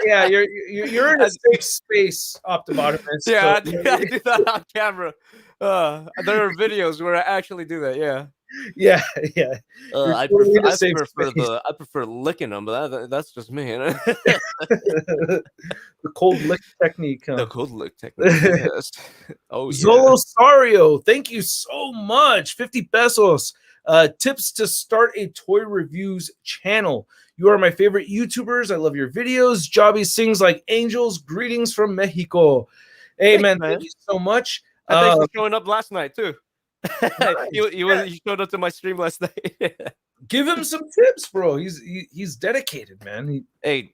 Yeah, you're in a safe space, Optibotamus. Yeah, so, I do that on camera. There are videos where I actually do that. Yeah. I prefer licking them, but that's just me. The cold lick technique. Huh? The cold lick technique. Yes. Oh yeah. Zolosario, thank you so much. 50 pesos. Tips to start a toy reviews channel. You are my favorite YouTubers. I love your videos. Jobby sings like angels. Greetings from Mexico. Hey, man, thank you so much. And thanks for showing up last night, too. Nice. He showed up to my stream last night. Give him some tips, bro. He's dedicated, man. I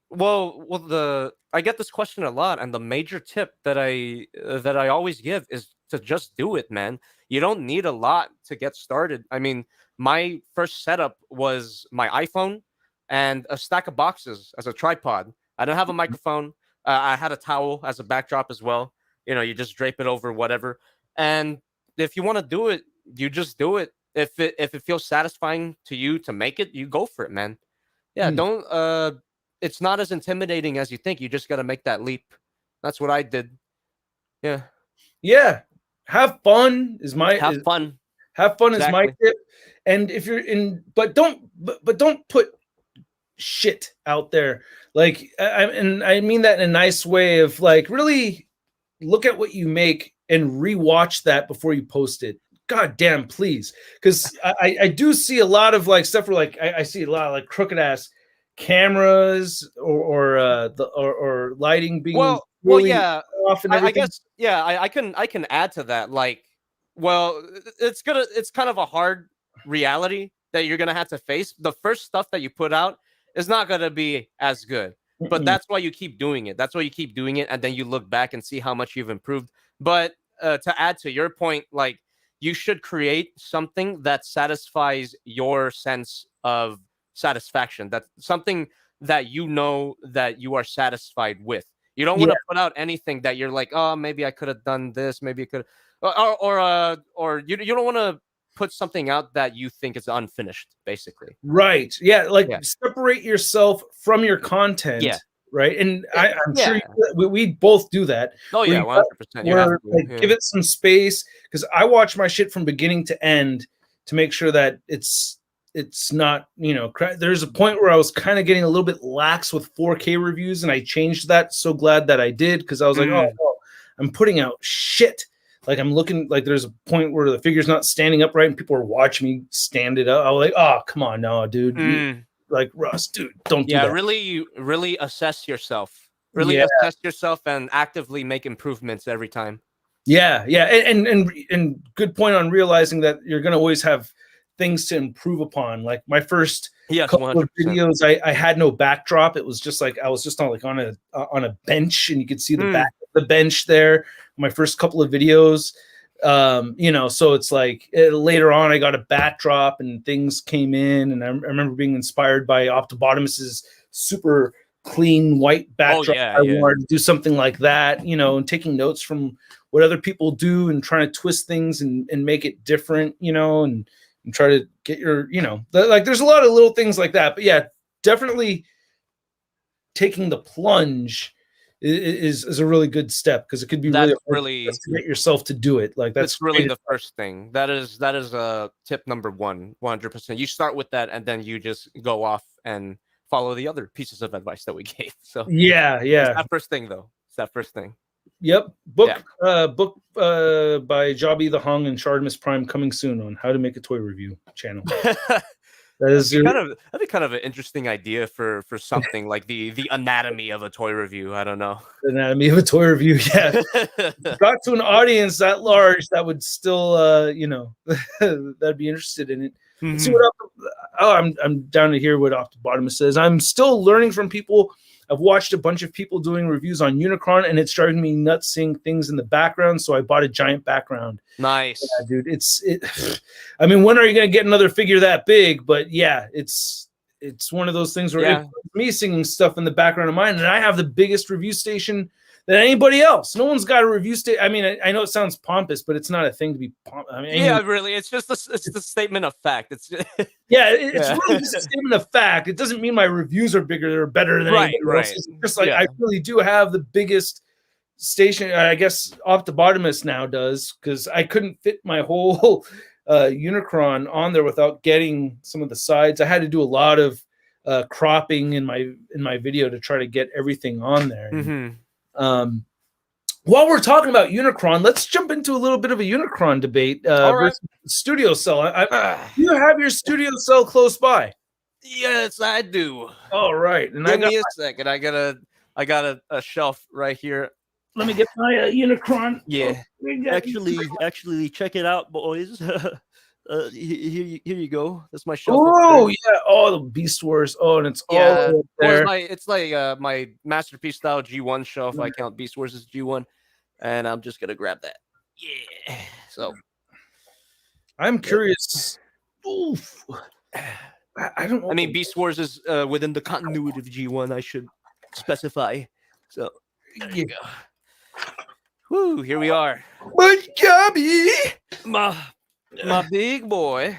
get this question a lot, and the major tip that I always give is to just do it, man. You don't need a lot to get started. I mean, my first setup was my iPhone and a stack of boxes as a tripod. I didn't have a microphone. I had a towel as a backdrop as well. You just drape it over whatever. And if you want to do it, you just do it. If it feels satisfying to you to make it, you go for it, man. Yeah, don't it's not as intimidating as you think. You just got to make that leap. That's what I did. Yeah. Yeah. Have fun is my fun. Have fun is my tip. And if you're in, but don't put shit out there. Like, I mean that in a nice way of like, really look at what you make and rewatch that before you post it. God damn, please. Because I do see a lot of like stuff where like I see a lot of like crooked ass cameras or lighting being well yeah off and everything. I can add to that. Like, well, it's kind of a hard reality that you're gonna have to face. The first stuff that you put out is not gonna be as good, but that's why you keep doing it. That's why you keep doing it, and then you look back and see how much you've improved. But to add to your point, like, you should create something that satisfies your sense of satisfaction. That's something that that you are satisfied with. You don't want to put out anything that you're like, oh, maybe I could have done this, maybe I could, or you don't want to put something out that you think is unfinished, basically. Right. Yeah. Like, separate yourself from your content. Yeah. Right. And I'm sure we both do that. Oh, yeah. 100%. Give it some space, because I watch my shit from beginning to end to make sure that it's not, there's a point where I was kind of getting a little bit lax with 4K reviews, and I changed that. So glad that I did, because I was like, oh, I'm putting out shit. Like, I'm looking like there's a point where the figure's not standing up right and people are watching me stand it up. I was like, oh, come on, no, dude. Like, Russ, dude, don't do that. Yeah, really assess yourself. Assess yourself and actively make improvements every time. Yeah, yeah. And good point on realizing that you're going to always have things to improve upon. Like, my first couple 100%. Of videos, I had no backdrop. It was just like I was just on a bench, and you could see the back of the bench there. My first couple of videos, so it's like later on I got a backdrop and things came in, and I remember being inspired by Optibotimus's super clean white backdrop. I wanted to do something like that, and taking notes from what other people do and trying to twist things and make it different, and try to get your, like, there's a lot of little things like that. But yeah, definitely taking the plunge is a really good step, because it could be really to get yourself to do it. Like, that's really the first thing. That is tip number 1, 100%. You start with that, and then you just go off and follow the other pieces of advice that we gave. So yeah. It's that first thing, though. It's that first thing. Yep. Book by JobbytheHong and ShartimusPrime coming soon on how to make a toy review channel. That'd be kind of an interesting idea for something like the anatomy of a toy review. I don't know. Anatomy of a toy review. Yeah. Got to an audience that large that would still, that'd be interested in it. Mm-hmm. See what I'm down to hear what Optibotimus says. I'm still learning from people. I've watched a bunch of people doing reviews on Unicron, and it's driving me nuts seeing things in the background. So I bought a giant background. Nice, dude. I mean, when are you gonna get another figure that big? But yeah, it's one of those things where it's me singing stuff in the background of mine, and I have the biggest review station than anybody else. No one's got a review station. I mean, I know it sounds pompous, but it's not a thing to be pompous. I mean, really, it's just it's the statement of fact. It's really just a statement of fact. It doesn't mean my reviews are bigger or better than anybody else. It's just like I really do have the biggest station. I guess Optibotimus now does, because I couldn't fit my whole Unicron on there without getting some of the sides. I had to do a lot of cropping in my video to try to get everything on there. Mm-hmm. While we're talking about Unicron, let's jump into a little bit of a Unicron debate versus Studio Cell. Do you have your Studio Cell close by? Yes, I do. All right, and Give me a second. I got a shelf right here. let me get my Unicron. Yeah. Actually, check it out, boys. Here you go. That's my shelf up Oh there. yeah, oh the Beast Wars. Oh, and it's all Yeah, up there. it's like my masterpiece style G1 shelf. I count Beast Wars as G1, and I'm just gonna grab that. Yeah. So I'm curious. Oof. I don't know. I mean, Beast Wars is within the continuity of G1. I should specify. So there you go. Woo! Here we are. My Jobby. My big boy.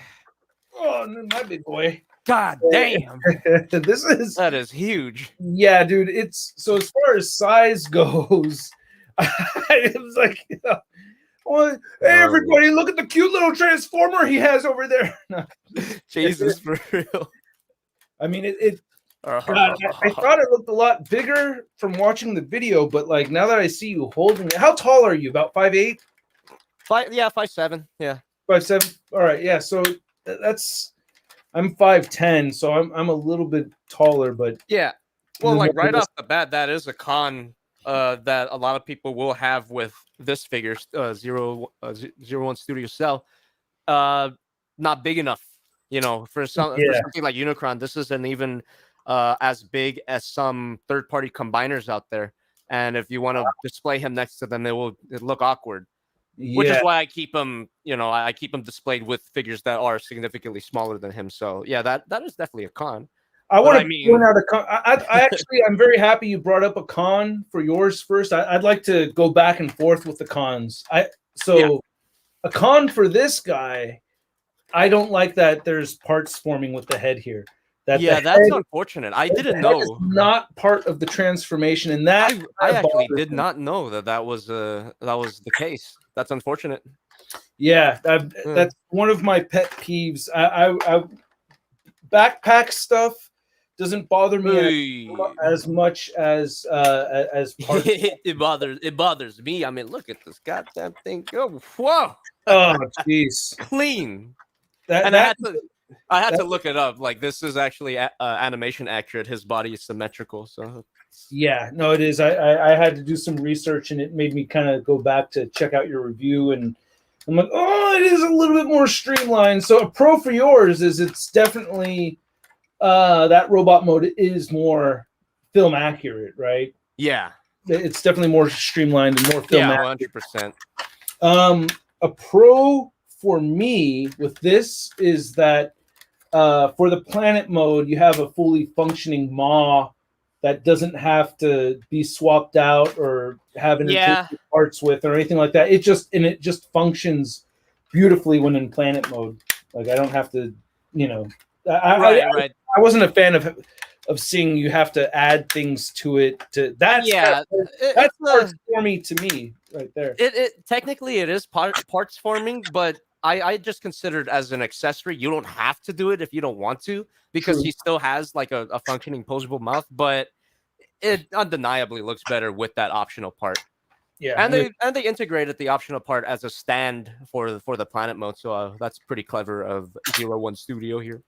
Oh, my big boy. God damn. That is huge. Yeah, dude. It's so as far as size goes, it was like, well, hey, everybody, look at the cute little transformer he has over there. No. Jesus, for real. I mean, God, I thought it looked a lot bigger from watching the video, but like now that I see you holding it, how tall are you? About 5'8"? 5'7". Yeah. 5'7". All right, yeah. So I'm 5'10", so I'm a little bit taller, but yeah. Well, like right off the bat, that is a con that a lot of people will have with this figure, Zero One Studio Cell. Not big enough, for something like Unicron. This isn't even as big as some third-party combiners out there. And if you want to display him next to them, it'll look awkward. Which is why I keep him, I keep him displayed with figures that are significantly smaller than him. So yeah, that is definitely a con. I want to point out a con. I'm very happy you brought up a con for yours first. I'd like to go back and forth with the cons. A con for this guy, I don't like that there's parts forming with the head here. That's unfortunate. I didn't know. Is not part of the transformation, and that I actually did not know that was the case. That's unfortunate. Yeah, that's one of my pet peeves. I backpack stuff doesn't bother me as much as parts. It bothers me. I mean, look at this goddamn thing. Oh, whoa! Oh, jeez, clean. I had to look it up. Like, this is actually animation accurate. His body is symmetrical. So yeah, no, it is. I had to do some research, and it made me kind of go back to check out your review, and I'm like, oh, it is a little bit more streamlined. So a pro for yours is it's definitely that robot mode is more film accurate, right? Yeah, it's definitely more streamlined and more film accurate. 100%. A pro for me with this is that for the planet mode, you have a fully functioning maw that doesn't have to be swapped out or have interchangeable parts with or anything like that. It just functions beautifully when in planet mode. Like I don't have to, I wasn't a fan of seeing you have to add things to it. That's parts forming to me right there. It technically it is parts forming, but I just consider it as an accessory. You don't have to do it if you don't want to, because he still has like a functioning posable mouth, but it undeniably looks better with that optional part. Yeah, and they integrated the optional part as a stand for the planet mode, so that's pretty clever of 01 Studio here.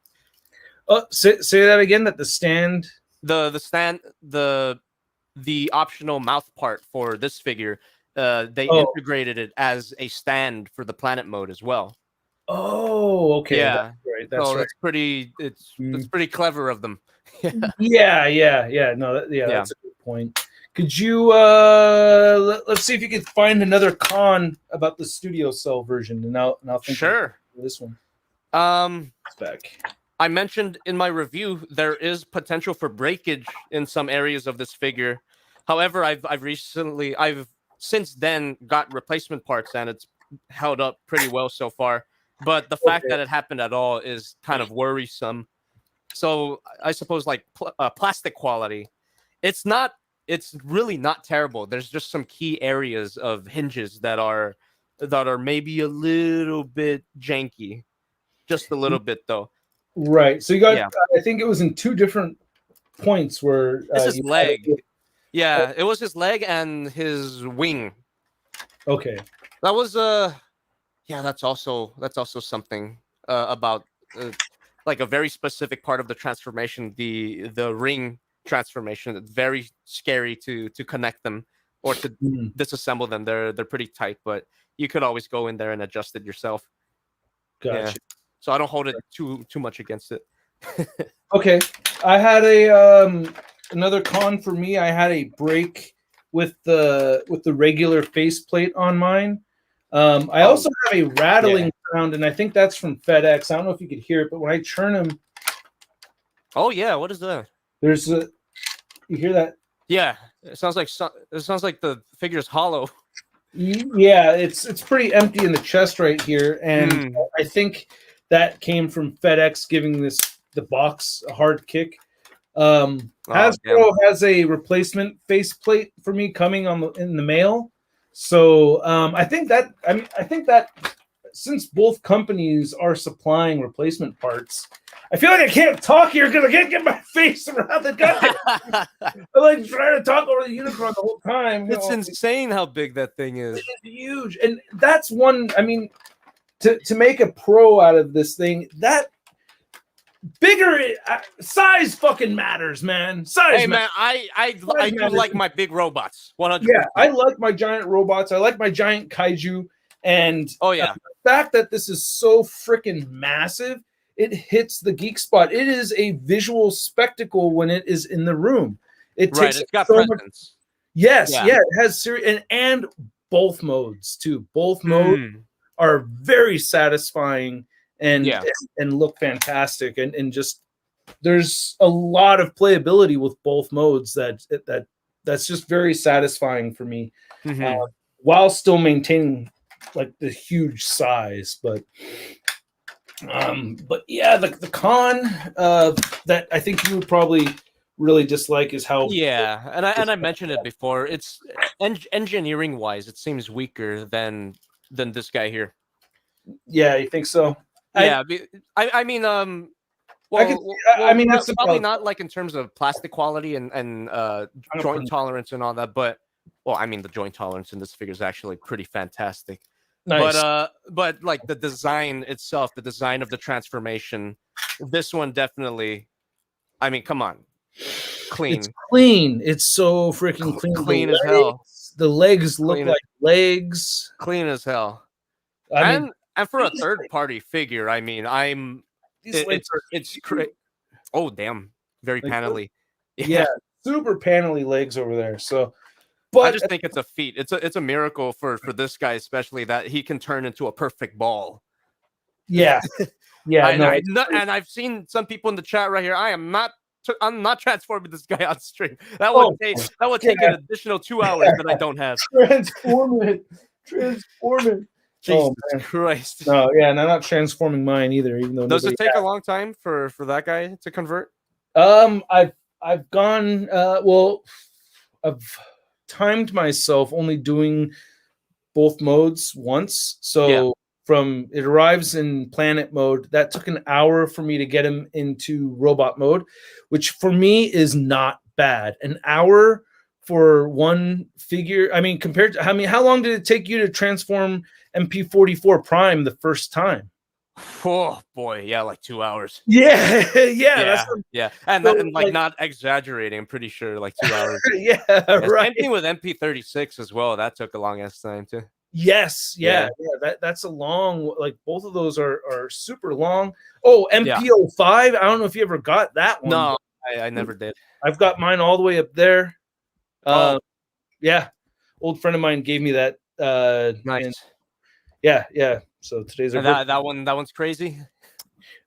Say that again. That the stand, the optional mouth part for this figure. They integrated it as a stand for the planet mode as well. Oh, okay. Yeah, that's right. That's pretty clever of them. Yeah. No, that's a good point. Could you let's see if you could find another con about the Studio Cell version, and now think sure this one. It's back. I mentioned in my review there is potential for breakage in some areas of this figure. However, I've since then got replacement parts, and it's held up pretty well so far. But the fact that it happened at all is kind of worrisome. So I suppose like plastic quality, it's really not terrible. There's just some key areas of hinges that are maybe a little bit janky, just a little bit though. Right. So you got, I think it was in two different points where it's his leg. Yeah, it was his leg and his wing. Okay. That was that's also something about like a very specific part of the transformation, the ring transformation. It's very scary to connect them or to disassemble them. They're pretty tight, but you could always go in there and adjust it yourself. Gotcha. Yeah. So I don't hold it too much against it. Okay. I had a another con for me. I had a break with the regular faceplate on mine. I also have a rattling sound, and I think that's from FedEx. I don't know if you could hear it, but when I turn them, oh yeah, what is that? There's a. You hear that? Yeah, it sounds like the figure's hollow. Yeah, it's pretty empty in the chest right here, and I think that came from FedEx giving the box a hard kick. Hasbro has a replacement faceplate for me coming in the mail, so I think that since both companies are supplying replacement parts, I feel like I can't talk here because I can't get my face around the gun. I'm like trying to talk over the Unicron the whole time. It's insane how big that thing is. It's huge, and that's one. I mean, to make a pro out of this thing, that bigger size fucking matters, man. Size. Hey man, I do like my big robots. 100%. Yeah, I like my giant robots. I like my giant kaiju, and the fact that this is so freaking massive, it hits the geek spot. It is a visual spectacle when it is in the room. It's got so presence. Yes, it has serious and both modes too. Both modes are very satisfying and look fantastic, and just there's a lot of playability with both modes that's just very satisfying for me, while still maintaining like the huge size. But yeah, the con that I think you would probably really dislike is how and I mentioned it before. It's engineering wise, it seems weaker than this guy here. Yeah, you think so? Yeah, I mean, that's probably not like in terms of plastic quality and joint tolerance and all that, but I mean, the joint tolerance in this figure is actually pretty fantastic. Nice. But like the design itself, the design of the transformation, this one definitely. I mean, come on, clean. It's clean. It's so freaking clean. Clean as hell. The legs look like legs. Clean as hell. And for a third-party figure, I mean, it's great. Oh damn, very panelly. Yeah, super panelly legs over there. So, but I just think it's a feat. It's a miracle for this guy, especially that he can turn into a perfect ball. Yeah, yeah. And I've seen some people in the chat right here. I'm not transforming this guy on stream. That would take an additional 2 hours that I don't have. Transform it. Jesus Christ. No, yeah, and I'm not transforming mine either. Even though does it take a long time for that guy to convert? I've gone. I've timed myself only doing both modes once. So from it arrives in planet mode, that took an hour for me to get him into robot mode, which for me is not bad. An hour for one figure. I mean, compared to how long did it take you to transform MP44 Prime the first time? Oh boy, yeah, like 2 hours. Yeah. And like not exaggerating, I'm pretty sure like 2 hours. Right. Same thing with MP36 as well. That took a long ass time too. Yes, that's a long. Like both of those are super long. Oh, MP05. I don't know if you ever got that one. No, I never did. I've got mine all the way up there. Yeah, old friend of mine gave me that. Nice. Yeah. So today's that one's crazy.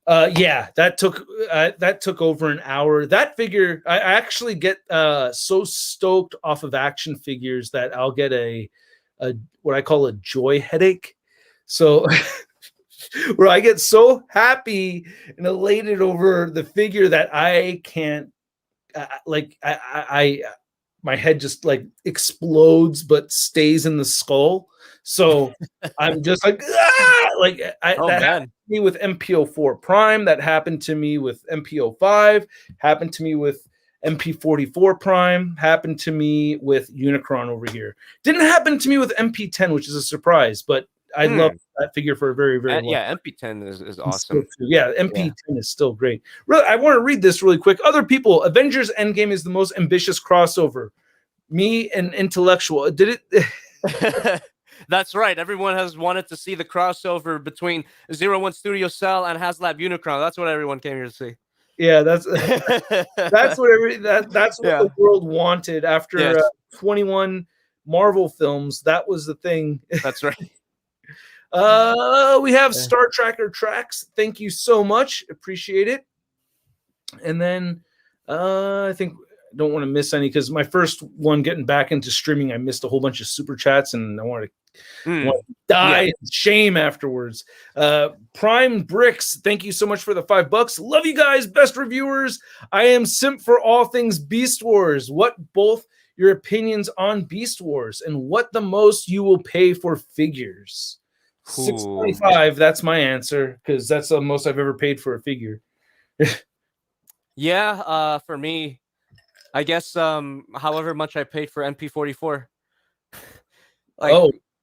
That took over an hour. That figure, I actually get so stoked off of action figures that I'll get a what I call a joy headache. So where I get so happy and elated over the figure that I can't my head just like explodes but stays in the skull. So I'm just like, that happened to me with MP04 Prime. That happened to me with MP05. Happened to me with MP44 Prime. Happened to me with Unicron over here. Didn't happen to me with MP10, which is a surprise. But I love that figure for a very, very long time. Yeah, MP10 is awesome. Yeah, MP10 is still great. Really, I want to read this really quick. Other people, Avengers Endgame is the most ambitious crossover. Me and Intellectual. Did it? That's right. Everyone has wanted to see the crossover between 01 Studio Cell and HasLab Unicron. That's what everyone came here to see. Yeah, that's what the world wanted after 21 Marvel films. That was the thing. That's right. We have Star Tracker Tracks. Thank you so much. Appreciate it. And then I think I don't want to miss any because my first one getting back into streaming, I missed a whole bunch of super chats and I wanted to die in shame afterwards. Prime Bricks, thank you so much for the $5. Love you guys, best reviewers. I am simp for all things Beast Wars. What both your opinions on Beast Wars and what the most you will pay for figures? $6.25. That's my answer because that's the most I've ever paid for a figure. For me, I guess however much I paid for MP44.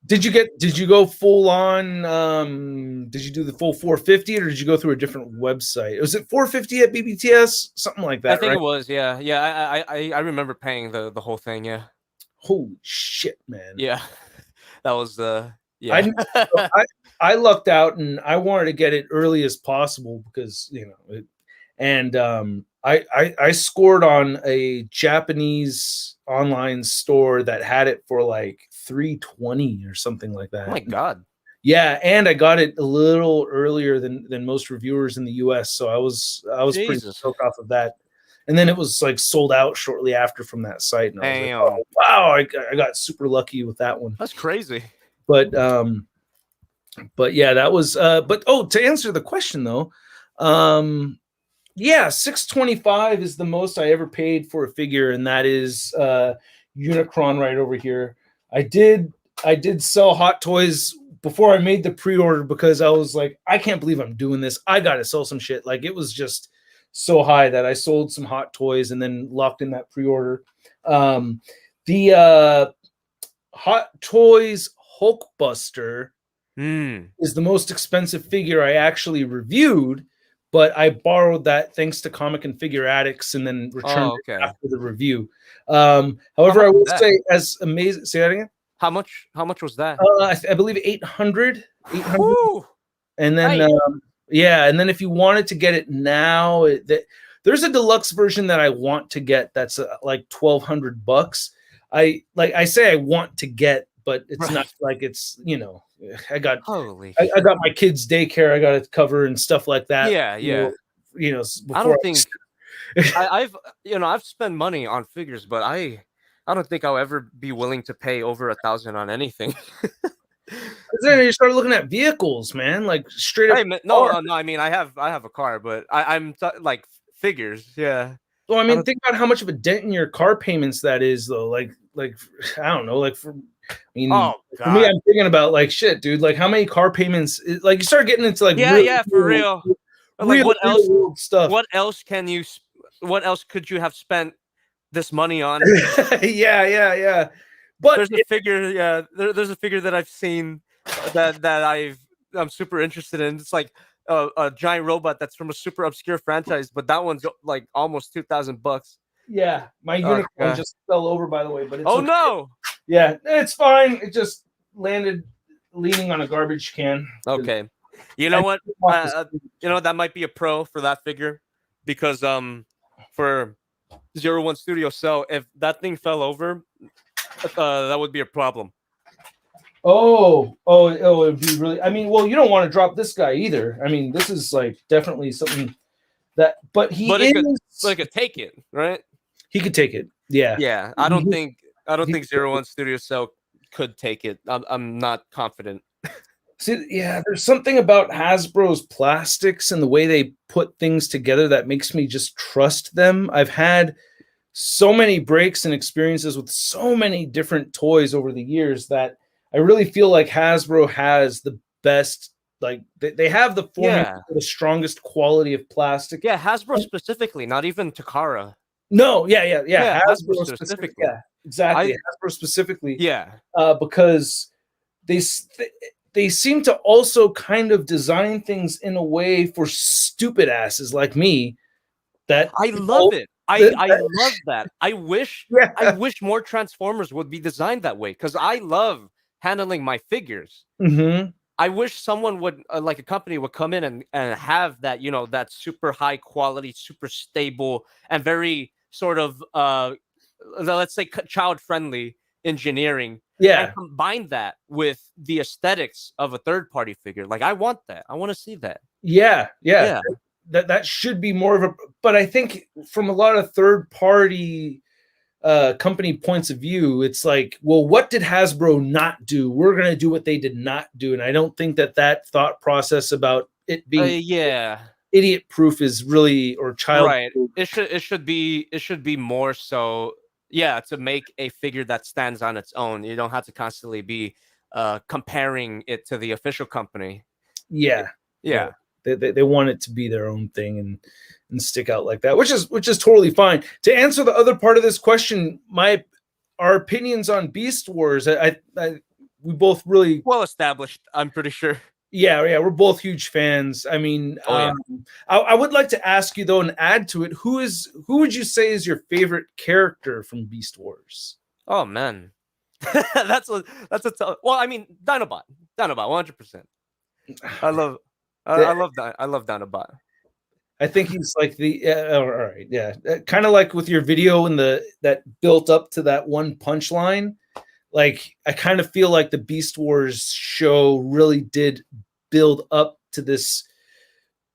Did you go full on? Did you do the full 450 or did you go through a different website? Was it 450 at BBTS? Something like that. I think it was. Yeah. I remember paying the whole thing. Yeah. Holy shit, man. Yeah. That was I lucked out and I wanted to get it early as possible because I scored on a Japanese online store that had it for like $320 or something like that. Oh my god. Yeah, and I got it a little earlier than most reviewers in the US, so I was pretty stoked off of that. And then it was like sold out shortly after from that site. And I was like, oh, wow, I got super lucky with that one. That's crazy. But yeah, that was to answer the question though, $6.25 is the most I ever paid for a figure, and that is Unicron right over here. I did sell Hot Toys before I made the pre-order because I was like, I can't believe I'm doing this. I gotta sell some shit. Like it was just so high that I sold some Hot Toys and then locked in that pre-order. The Hot Toys Hulkbuster is the most expensive figure I actually reviewed, but I borrowed that thanks to Comic and Figure Addicts and then returned it after the review. However, I will say as amazing. Say that again. How much was that? I believe 800. And then and then if you wanted to get it now, there's a deluxe version that I want to get that's like $1,200. I say I want to get, but it's not like it's I got my kids' daycare I got to cover and stuff like that. I don't think I've spent money on figures, but I don't think I'll ever be willing to pay over $1,000 on anything. Then you start looking at vehicles, man, like straight up. No. I mean, I have a car, but I'm like figures. Yeah. Well, I mean, think about how much of a dent in your car payments that is, though. Like I don't know, like for me, I'm thinking about like shit, dude. Like how many car payments? Like you start getting into like for real. Like what else? Stuff. What else could you have spent this money on? yeah. But there's a figure, there's a figure that I've seen that I'm super interested in. It's like a giant robot that's from a super obscure franchise, but that one's like almost $2,000. Yeah, my Unicron just fell over, by the way. But it's no! Yeah, it's fine. It just landed leaning on a garbage can. Okay, you know what? That might be a pro for that figure because for 01 Studio Cell, if that thing fell over, that would be a problem. Oh, it would be really. I mean, well, you don't want to drop this guy either. I mean, this is like definitely something that. But it could take it, right? He could take it. Yeah. Yeah. I don't think 01 Studio Cell could take it. I'm not confident. See, yeah, there's something about Hasbro's plastics and the way they put things together that makes me just trust them. I've had so many breaks and experiences with so many different toys over the years that I really feel like Hasbro has the best, like they have the formula for the strongest quality of plastic. Yeah, Hasbro specifically, not even Takara. No, yeah. Hasbro specifically. Yeah, exactly. Hasbro specifically. Yeah. Because they seem to also kind of design things in a way for stupid asses like me. That I love it. I love that. I wish more Transformers would be designed that way, because I love handling my figures. Mm-hmm. I wish someone would, like a company would come in and have that, that super high quality, super stable, and very sort of, let's say, child friendly engineering. Yeah. And combine that with the aesthetics of a third party figure. Like, I want that. I want to see that. Yeah. That should be more of a, but I think from a lot of third party company points of view, it's like, well, what did Hasbro not do? We're going to do what they did not do. And I don't think that thought process about it being idiot proof is really, or child proof. It should be more so, to make a figure that stands on its own. You don't have to constantly be comparing it to the official company. Yeah. They want it to be their own thing and stick out like that, which is totally fine. To answer the other part of this question, our opinions on Beast Wars, we both really well established, I'm pretty sure. Yeah, we're both huge fans. I mean, I would like to ask you though, and add to it, who would you say is your favorite character from Beast Wars? Oh man, that's a tough. Well, I mean, Dinobot, 100%. I love Dinobot. I think he's like all right, yeah, kind of like with your video and that built up to that one punchline. Like, I kind of feel like the Beast Wars show really did build up to this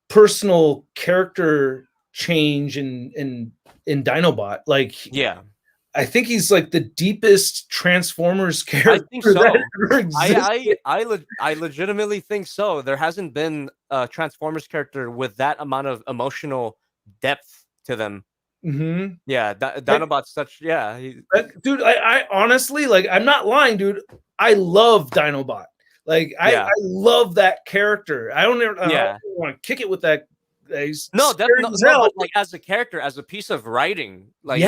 personal character change in Dinobot. Like, I think he's like the deepest Transformers character. I think so. That ever existed. I legitimately think so. There hasn't been a Transformers character with that amount of emotional depth to them. Mm-hmm. Yeah, Dinobot's such. Yeah, dude. I honestly, like, I'm not lying, dude. I love Dinobot. Like, I love that character. I don't want to kick it with that. No, definitely. No, but like, as a character, as a piece of writing, like,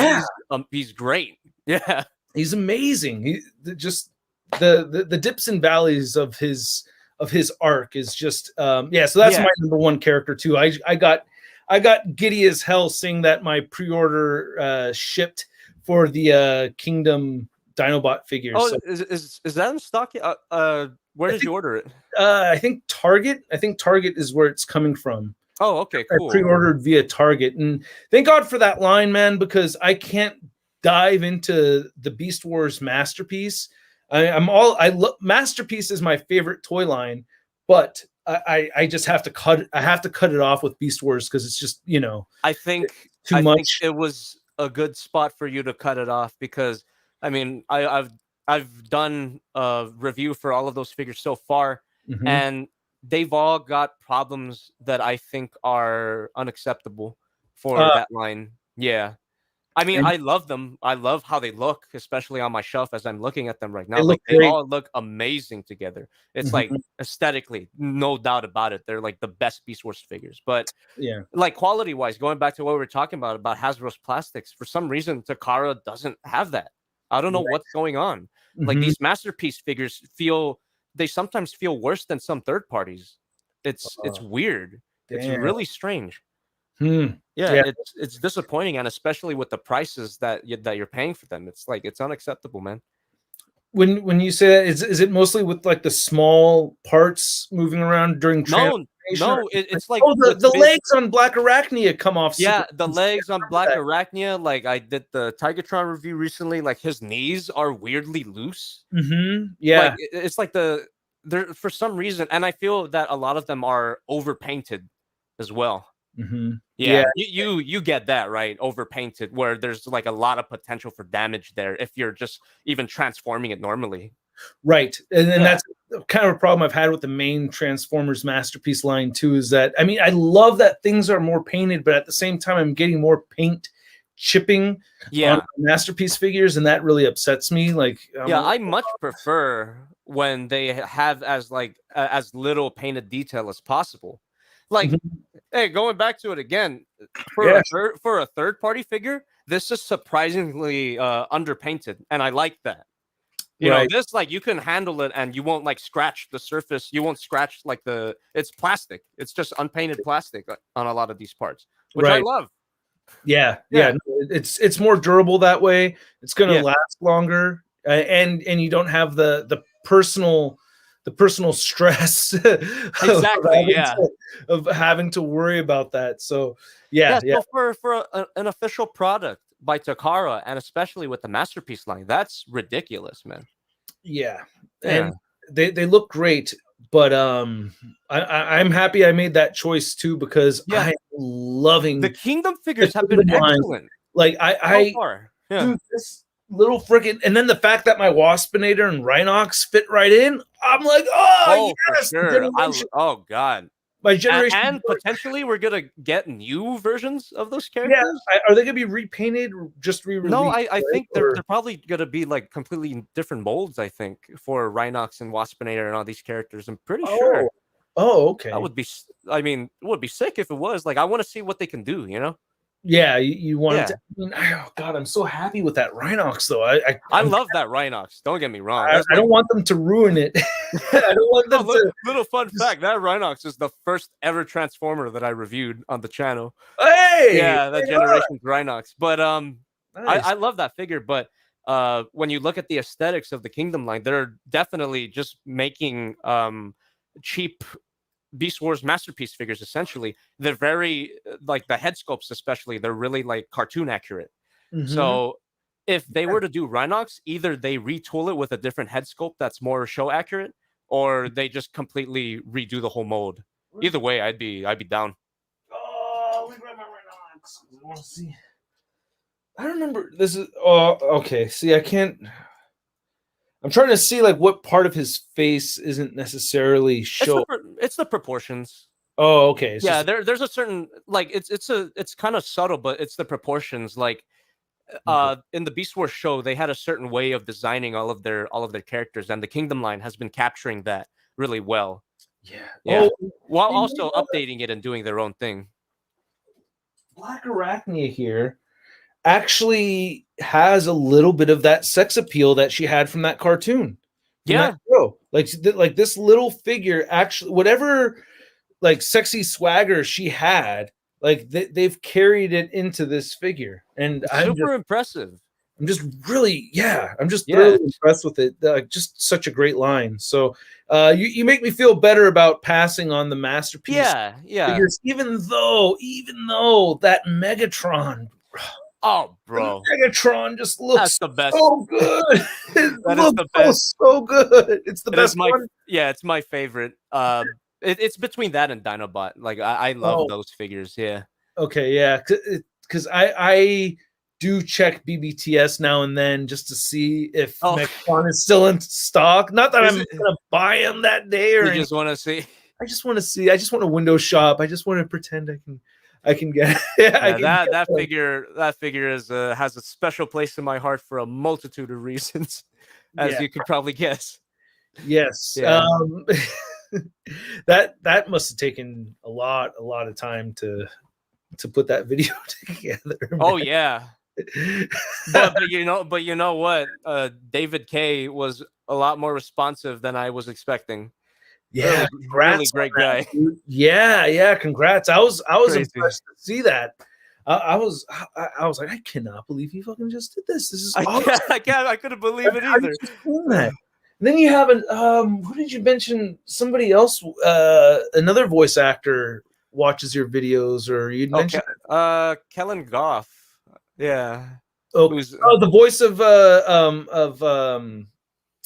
he's great. Yeah, he's amazing. He just the dips and valleys of his arc is just so that's my number one character too. I got giddy as hell seeing that my pre-order shipped for the Kingdom Dinobot figures. Oh, so, is that in stock? Where did you order it? I think Target. I think Target is where it's coming from. Oh, okay, cool. I pre-ordered via Target, and thank God for that line, man, because I can't dive into the Beast Wars Masterpiece. Masterpiece is my favorite toy line, but I just have to cut it off with Beast Wars because it's just, I think too much. Think it was a good spot for you to cut it off because, I mean, I've done a review for all of those figures so far, and they've all got problems that I think are unacceptable for that line. Yeah. I mean, I love them. I love how they look, especially on my shelf as I'm looking at them right now. They all look amazing together. It's like aesthetically, no doubt about it. They're like the best Beast Wars figures. But like quality wise, going back to what we were talking about Hasbro's plastics, for some reason, Takara doesn't have that. I don't know what's going on. Like, these masterpiece figures they sometimes feel worse than some third parties. It's weird. Damn. It's really strange. It's disappointing, and especially with the prices that you're paying for them, it's like, it's unacceptable, man. When you say that, is it mostly with like the small parts moving around during No, it's like the legs on Black Arachnia come off. Yeah, the legs on Black Arachnia. Like, I did the Tigatron review recently. Like, his knees are weirdly loose. Yeah, like, it's like they're for some reason, and I feel that a lot of them are overpainted as well. Yeah, you get that, right? Overpainted, where there's like a lot of potential for damage there if you're just even transforming it normally. Right. And then that's kind of a problem I've had with the main Transformers Masterpiece line too, is that, I mean, I love that things are more painted, but at the same time, I'm getting more paint chipping on Masterpiece figures, and that really upsets me. Like, I much prefer when they have as little painted detail as possible. Like, hey, going back to it again, for a third party figure, this is surprisingly underpainted, and I like that. You know, Right. this like you can handle it and you won't like scratch the surface. You won't scratch like it's plastic. It's just unpainted plastic on a lot of these parts, which I Right. love. Yeah. Yeah. No, it's more durable that way. It's going to Yeah. last longer, and you don't have the personal stress Exactly. Yeah. of having to worry about that. So yeah. So for an official product by Takara, and especially with the Masterpiece line, that's ridiculous, man. Yeah. Yeah. And they look great, but I'm happy I made that choice too, because Yeah. I'm loving The Kingdom figures have been Kingdom line. excellent Like so far. Yeah. dude, this little freaking, and then the fact that my Waspinator and Rhinox fit right in, I'm like, oh yes, for sure. Oh god. my generation. And potentially we're gonna get new versions of those Yeah, characters. are they gonna be repainted, just re-released? No, I right? think they're probably gonna be like completely different molds. I think for Rhinox and Waspinator and all these characters. I'm pretty sure. Oh, okay. That would be. I mean, it would be sick if it was. Like, I want to see what they can do. You know. Yeah, you wanted Yeah. to. I mean, oh god, I'm so happy with that Rhinox though. I love that Rhinox. Don't get me wrong. I don't want them to ruin it. I don't want them to. Little fun fact: that Rhinox is the first ever Transformer that I reviewed on the channel. Hey, Yeah, that hey, generation's Rhinox. But nice. I love that figure. But when you look at the aesthetics of the Kingdom line, they're definitely just making cheap Beast Wars Masterpiece figures. Essentially, they're very like the head sculpts, especially. They're really like cartoon accurate. Mhm. So if they were to do Rhinox, either they retool it with a different head sculpt that's more show accurate, or they just completely redo the whole mold. Either way, I'd be down. Oh, let me grab my Rhinox. I want to see. I don't remember. This is. Oh, okay. See, I can't. I'm trying to see like what part of his face isn't necessarily show. It's the proportions. Oh, okay. It's Yeah, just- there's a certain like it's kind of subtle, but it's the proportions. Like in the Beast Wars show, they had a certain way of designing all of their characters, and the Kingdom line has been capturing that really well. yeah. Yeah. Oh, While you also know that updating it and doing their own thing. Black Arachnia here actually has a little bit of that sex appeal that she had from that cartoon. From Yeah. that show. Like this little figure actually, whatever like sexy swagger she had, like they've carried it into this figure, and Super impressive. I'm just really, I'm just Yeah. thoroughly impressed with it. Just such a great line. So you make me feel better about passing on the Masterpiece Yeah. figures, even though that Megatron, Oh, bro. Megatron just looks That's the best. so good. It That is looks the best. so good. It's the It best is my one. Yeah, it's my favorite. It's between that and Dinobot. Like I love Oh. those figures. Yeah. Okay, yeah, because I do check BBTS now and then just to see if Oh. Megatron is still in stock. Not that Is I'm it- gonna buy him that day or You anything. just want to see. I just want to see. I just want to window shop. I just want to pretend I can get. I can that get that one. figure is has a special place in my heart for a multitude of reasons, as Yeah. you could probably guess. Yes. Yeah. That must have taken a lot of time to put that video together. Oh man. yeah. But you know what? David K was a lot more responsive than I was expecting. Yeah, really congrats great on that, guy. dude. Yeah, congrats. I was Crazy. impressed to see that. I was like, I cannot believe you fucking just did this. This is awesome. I couldn't believe it How did either. you doing that? And then you have who did you mention? Somebody else, another voice actor watches your videos, or you'd mentioned Kellen Goff. Yeah. Who's the voice of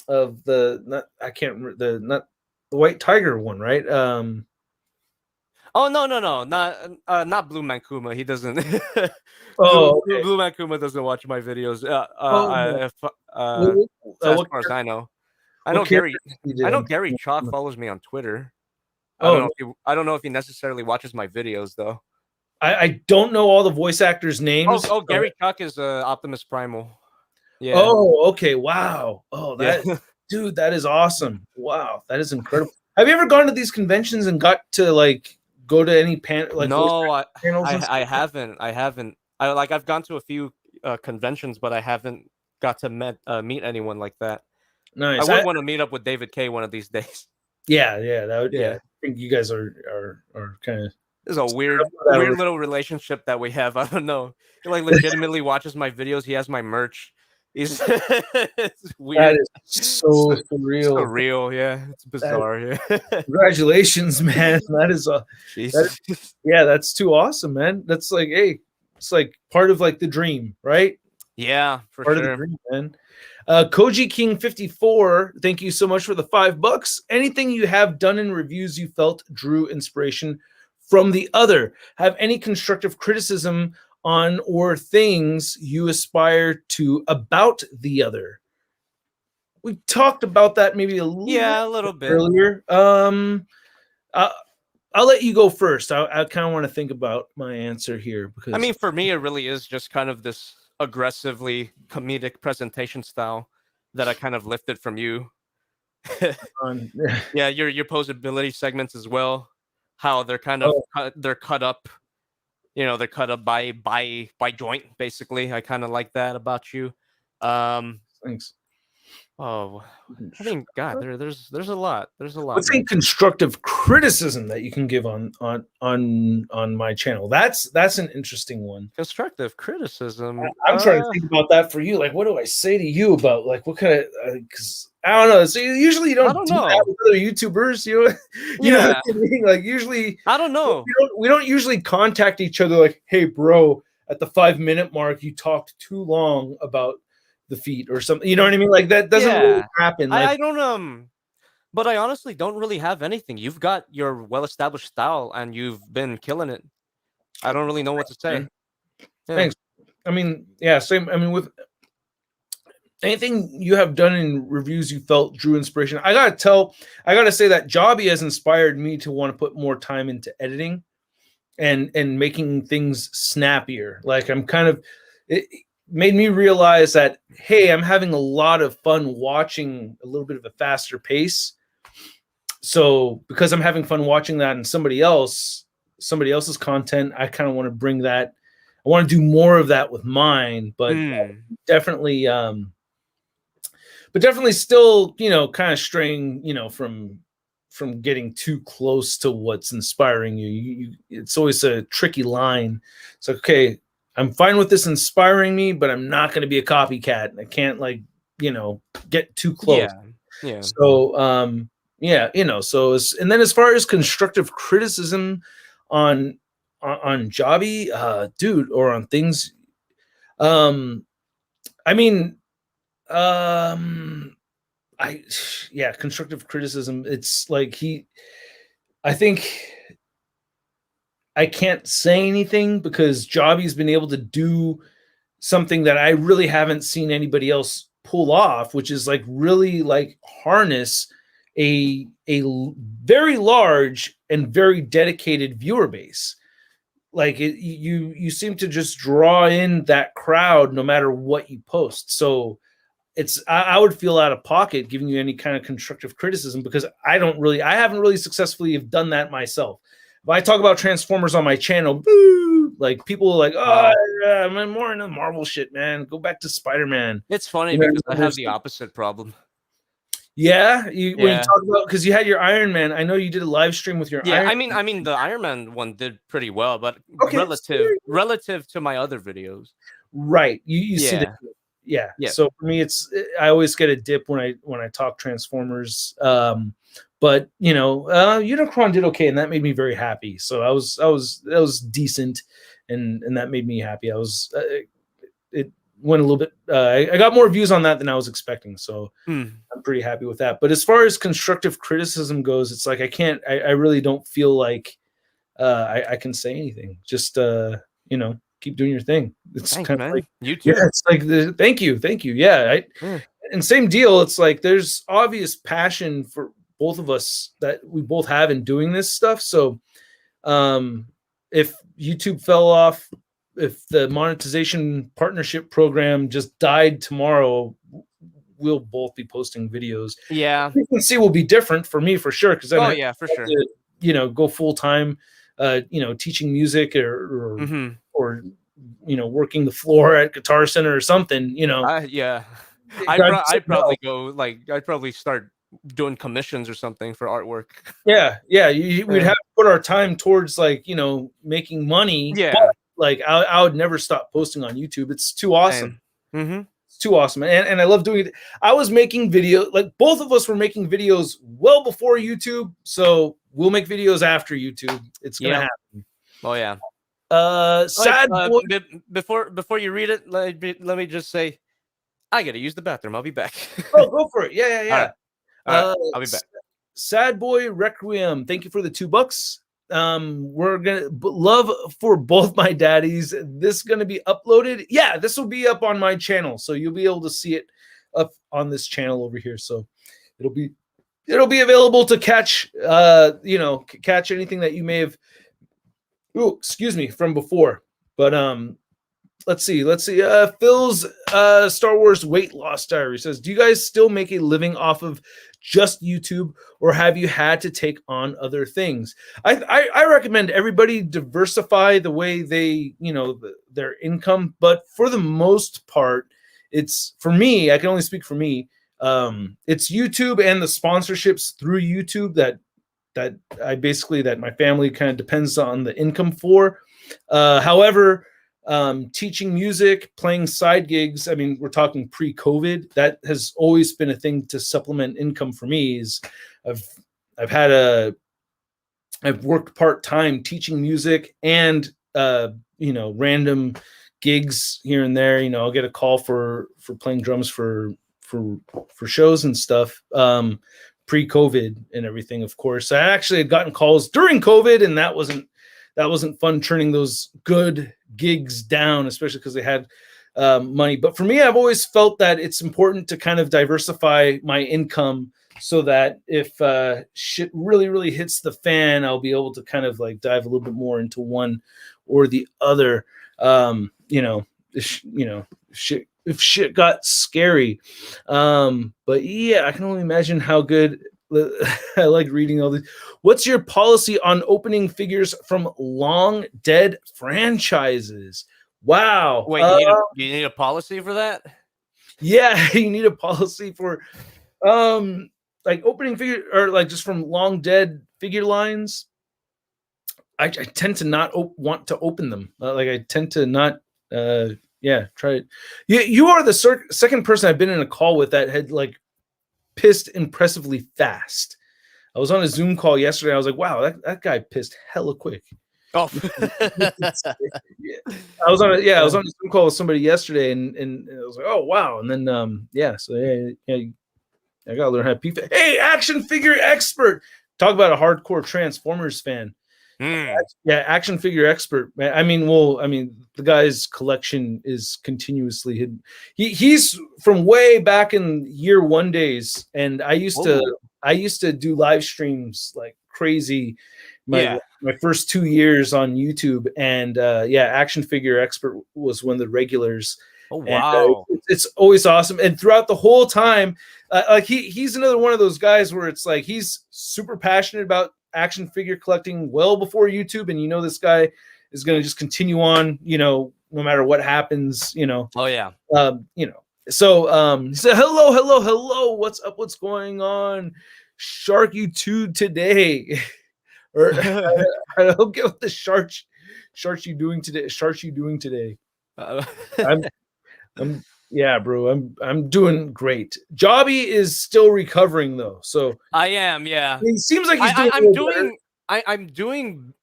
the I can't remember not the White Tiger one, right? Oh no, not Blue Man Kuma. He doesn't. Oh, okay. Blue Man Kuma doesn't watch my videos. As far as I know, I know Gary Chalk follows me on Twitter. I don't know if he necessarily watches my videos though. I don't know all the voice actors' names. Oh, Gary Chalk is Optimus Primal. Yeah. Oh, okay. Wow. Oh, that Yeah. dude, that is awesome. Wow, that is incredible. Have you ever gone to these conventions and got to like go to any panel? Like No, panels and I stuff? haven't. I've gone to a few conventions, but I haven't got to meet anyone like that. Nice. I would want to meet up with David K one of these days. Yeah, that would. Yeah. I think you guys are kind of. There's a weird little relationship that we have. I don't know. He like legitimately watches my videos. He has my merch. He's it's weird. That is so surreal. Surreal, yeah. It's bizarre. Yeah. Congratulations, man. That is that's too awesome, man. That's like, hey, it's like part of like the dream, right? Yeah, for part sure. of the dream, man. Koji King 54, thank you so much for the $5. Anything you have done in reviews you felt drew inspiration from the other? Have any constructive criticism on or things you aspire to about the other? We talked about that maybe a little bit earlier. I'll let you go first. I kind of want to think about my answer here because I mean, for me, it really is just kind of this aggressively comedic presentation style that I kind of lifted from you. Yeah, your posability segments as well. How they're kind of they're cut up, they're cut up by joint basically. I kind of like that about you. Thanks. Oh, I mean, God, there's a lot. There's a lot. What's a constructive criticism that you can give on my channel? That's an interesting one. Constructive criticism. I'm trying to think about that for you. Like, what do I say to you about like what kind of? Because I don't know. So usually you don't do that with other YouTubers. You know what I mean? Like usually I don't know. We don't usually contact each other like, hey, bro, at the 5-minute mark, you talked too long about the feet or something, you know what I mean? Like that doesn't really happen. Like, I don't but I honestly don't really have anything. You've got your well-established style and you've been killing it. I don't really know what to say. Thanks. I mean, same. I mean, with anything you have done in reviews you felt drew inspiration. I gotta say that Jobby has inspired me to want to put more time into editing and making things snappier. Like I'm kind of it made me realize that, hey, I'm having a lot of fun watching a little bit of a faster pace. So because I'm having fun watching that and somebody else's content, I kind of want to bring that. I want to do more of that with mine, but definitely still, kind of straying, from getting too close to what's inspiring you. It's always a tricky line. It's like, okay, I'm fine with this inspiring me, but I'm not going to be a copycat. I can't get too close. Yeah. So, so and then as far as constructive criticism on Jobby, dude, or on things, constructive criticism. It's like I think I can't say anything because Jobby's been able to do something that I really haven't seen anybody else pull off, which is like really like harness a very large and very dedicated viewer base. Like you seem to just draw in that crowd no matter what you post. So I would feel out of pocket giving you any kind of constructive criticism because I haven't really successfully have done that myself. If I talk about Transformers on my channel, boo, like people are like, I'm more into Marvel shit, man. Go back to Spider-Man. It's funny because I have the opposite problem. Yeah, when you talk about because you had your Iron Man. I know you did a live stream with your Iron Man. I mean the Iron Man one did pretty well, but relative to my other videos. Right. You see that. Yeah. So for me, I always get a dip when I talk Transformers. But Unicron did okay, and that made me very happy. So that was decent, and that made me happy. It went a little bit. I got more views on that than I was expecting, so I'm pretty happy with that. But as far as constructive criticism goes, it's like I really don't feel like I can say anything. Just keep doing your thing. It's kind of like you too. Yeah, it's like thank you. Yeah, and same deal. It's like there's obvious passion for both of us that we both have in doing this stuff. So if YouTube fell off, if the monetization partnership program just died tomorrow, we'll both be posting videos. Yeah, frequency will be different for me for sure because for sure to, go full time teaching music or working the floor at Guitar Center or something, yeah. I'd probably go I'd probably start doing commissions or something for artwork. Yeah, we'd have to put our time towards making money. Yeah, but, I would never stop posting on YouTube. It's too awesome. It's too awesome, and I love doing it. I was making video, both of us were making videos well before YouTube, so we'll make videos after YouTube. It's gonna happen. Oh yeah. Sad boy. Before you read it, let me just say, I gotta use the bathroom. I'll be back. Oh, go for it. Yeah. All right, I'll be back. Sad Boy Requiem, thank you for the $2. We're gonna love for both my daddies. This gonna be uploaded. Yeah, this will be up on my channel, so you'll be able to see it up on this channel over here. So it'll be available to catch catch anything that you may have from before. But let's see. Phil's Star Wars weight loss diary says, do you guys still make a living off of just YouTube, or have you had to take on other things? I recommend everybody diversify the way they, their income. But for the most part, it's, for me, I can only speak for me. It's YouTube and the sponsorships through YouTube that my family kind of depends on the income for. However, teaching music, playing side gigs, I mean, we're talking pre-COVID, that has always been a thing to supplement income for me. Is I've worked part-time teaching music and random gigs here and there. I'll get a call for playing drums for shows and stuff, pre-COVID and everything. Of course, I actually had gotten calls during COVID, and that wasn't fun, turning those good gigs down, especially because they had money. But for me, I've always felt that it's important to kind of diversify my income, so that if shit really, really hits the fan, I'll be able to kind of dive a little bit more into one or the other. If shit got scary. But yeah, I can only imagine how good. I like reading all this. What's your policy on opening figures from long dead franchises? Wow. Wait, you need a policy for that? Yeah, you need a policy for opening figure, or just from long dead figure lines. I tend to not want to open them. I tend to not try it. You are the second person I've been in a call with that had pissed impressively fast. I was on a Zoom call yesterday. I was like, wow, that guy pissed hella quick. Oh, yeah. I was on a Zoom call with somebody yesterday, and I was like, oh wow. And then I gotta learn how to pee. Hey, action figure expert, talk about a hardcore Transformers fan. Yeah, action figure expert. I mean, the guy's collection is continuously hidden. He's from way back in year one days, and I used to do live streams like crazy. My first 2 years on YouTube, and action figure expert was one of the regulars. Oh wow, and, it's always awesome. And throughout the whole time, he's another one of those guys where it's he's super passionate about action figure collecting well before YouTube, and this guy is going to just continue on, no matter what happens, Oh yeah. So he said, hello, what's up, what's going on, Sharky2 today? Or I don't get what the Sharch you doing today. Yeah, bro, I'm doing great. Jobby is still recovering though, so I am. Yeah, it seems like he's I'm doing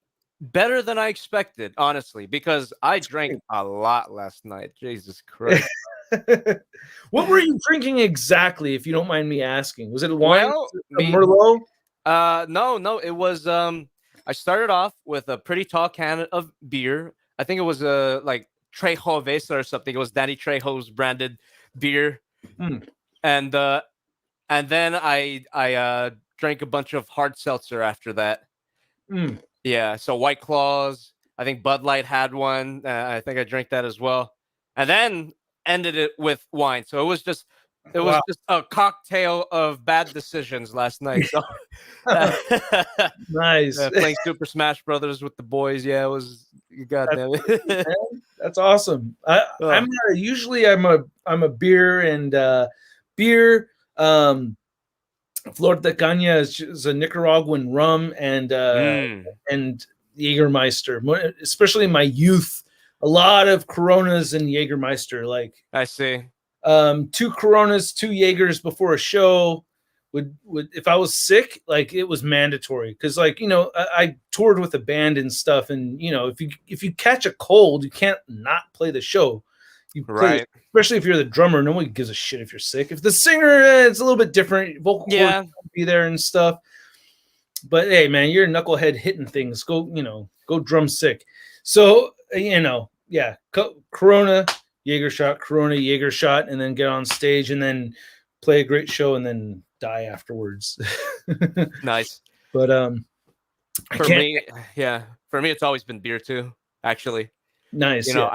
better than I expected, honestly, because I drank a lot last night. Jesus Christ! What were you drinking exactly, if you don't mind me asking? Was it a wine? Well, a Merlot? No, it was. I started off with a pretty tall can of beer. I think it was Trejo Vesa or something. It was Danny Trejo's branded beer, and then I drank a bunch of hard seltzer after that. Yeah, so White Claws. I think Bud Light had one. I think I drank that as well, and then ended it with wine. So it was just just a cocktail of bad decisions last night. So nice. Playing Super Smash Brothers with the boys. Yeah, it was. Goddamn it. That's awesome. I'm usually I'm a beer and beer. Flor de Caña is a Nicaraguan rum and Jägermeister, especially in my youth. A lot of Coronas and Jägermeister. Like I see. 2 Coronas, 2 Jaegers before a show. Would if I was sick, like it was mandatory because, like, you know, I toured with a band and stuff, and you know, if you catch a cold, you can't not play the show. You play, Right. especially if you're the drummer. No one gives a shit if you're sick. If the singer, it's a little bit different. Vocal cords won't be there and stuff. But hey, man, you're a knucklehead hitting things. Go drum sick. So you know, yeah, Corona, Jaeger shot, Corona, Jaeger shot, and then get on stage and then play a great show and then die afterwards. Nice. But for me, it's always been beer too, actually. Nice. You know,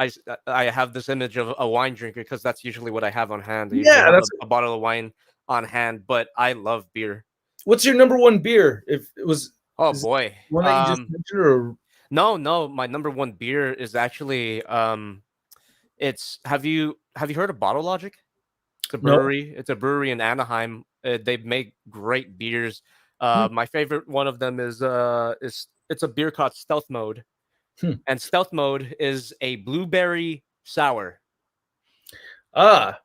I have this image of a wine drinker because that's usually what I have on hand. I Yeah, have a bottle of wine on hand, but I love beer. What's your number one beer? If it was one that you just mentioned, or no, my number one beer is actually it's have you heard of Bottle Logic? It's a brewery. No. It's a brewery in Anaheim. They make great beers. My favorite one of them is it's a beer called Stealth Mode. And Stealth Mode is a blueberry sour.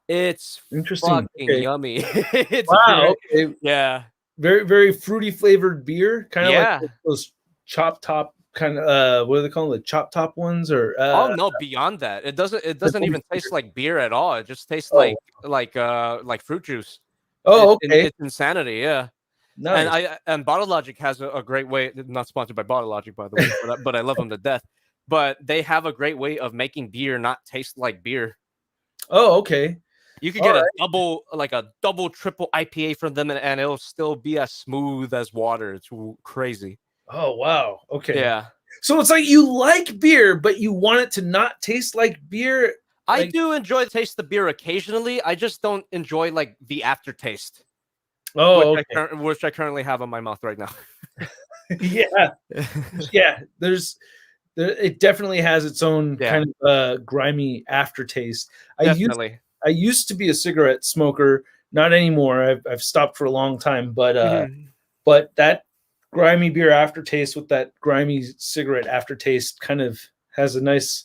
It's interesting. Fucking yummy. It's wow. Okay. Yeah. Very, very fruity flavored beer. Kind of like those chop top kind of what do they call them? The chop top ones or oh no, beyond that. It doesn't even taste like beer at all. It just tastes like fruit juice. Oh, okay. It's insanity, yeah. Nice. And Bottle Logic has a great way, not sponsored by Bottle Logic, by the way, but I love them to death. But they have a great way of making beer not taste like beer. Oh, okay. You could get a double, triple IPA from them, and it'll still be as smooth as water. It's crazy. Oh, wow. Okay. Yeah. So it's like you like beer, but you want it to not taste like beer. I do enjoy the taste of beer occasionally. I just don't enjoy like the aftertaste. Oh, which I currently have on my mouth right now. Yeah. It definitely has its own kind of grimy aftertaste. Definitely. I used to be a cigarette smoker, not anymore. I've stopped for a long time, but but that grimy beer aftertaste with that grimy cigarette aftertaste kind of has a nice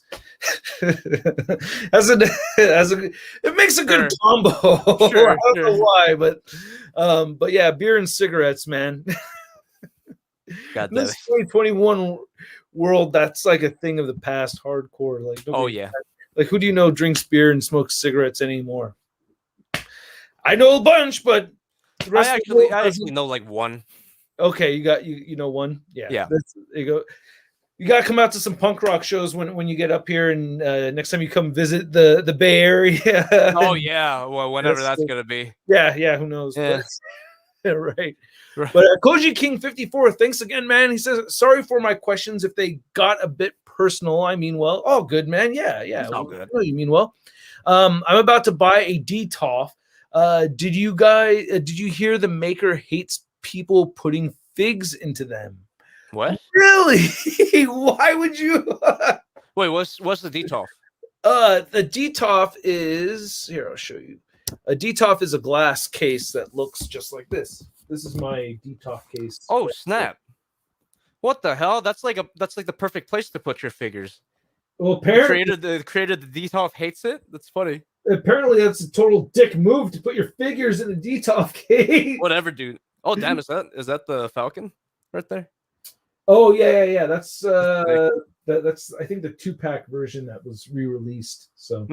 it makes a good combo. Sure, I don't know why, but yeah, beer and cigarettes, man. God, this 2021 world, that's like a thing of the past, hardcore. Like, like who do you know drinks beer and smokes cigarettes anymore? I know a bunch, but the rest I actually know like one. Okay, you know one. Yeah. There you go. You got to come out to some punk rock shows when you get up here, and next time you come visit the Bay Area. Oh yeah, well, whenever that's gonna be. Yeah, who knows? Yeah. Right. But Koji King 54, thanks again, man. He says, sorry for my questions if they got a bit personal. I mean, well, all good, man. Yeah. It's all good. You mean well. I'm about to buy a DTOF. Did you hear the maker hates people putting figs into them? What? Really? Why would you? Wait, what's the DTOF? The DTOF is here. I'll show you. A DTOF is a glass case that looks just like this. This is my DTOF case. Oh snap! What the hell? That's like the perfect place to put your figures. Well, apparently the creator of the DTOF hates it. That's funny. Apparently, that's a total dick move to put your figures in a DTOF case. Whatever, dude. Oh damn! Is that the Falcon right there? Oh yeah. That's that's I think the 2-pack version that was re-released. So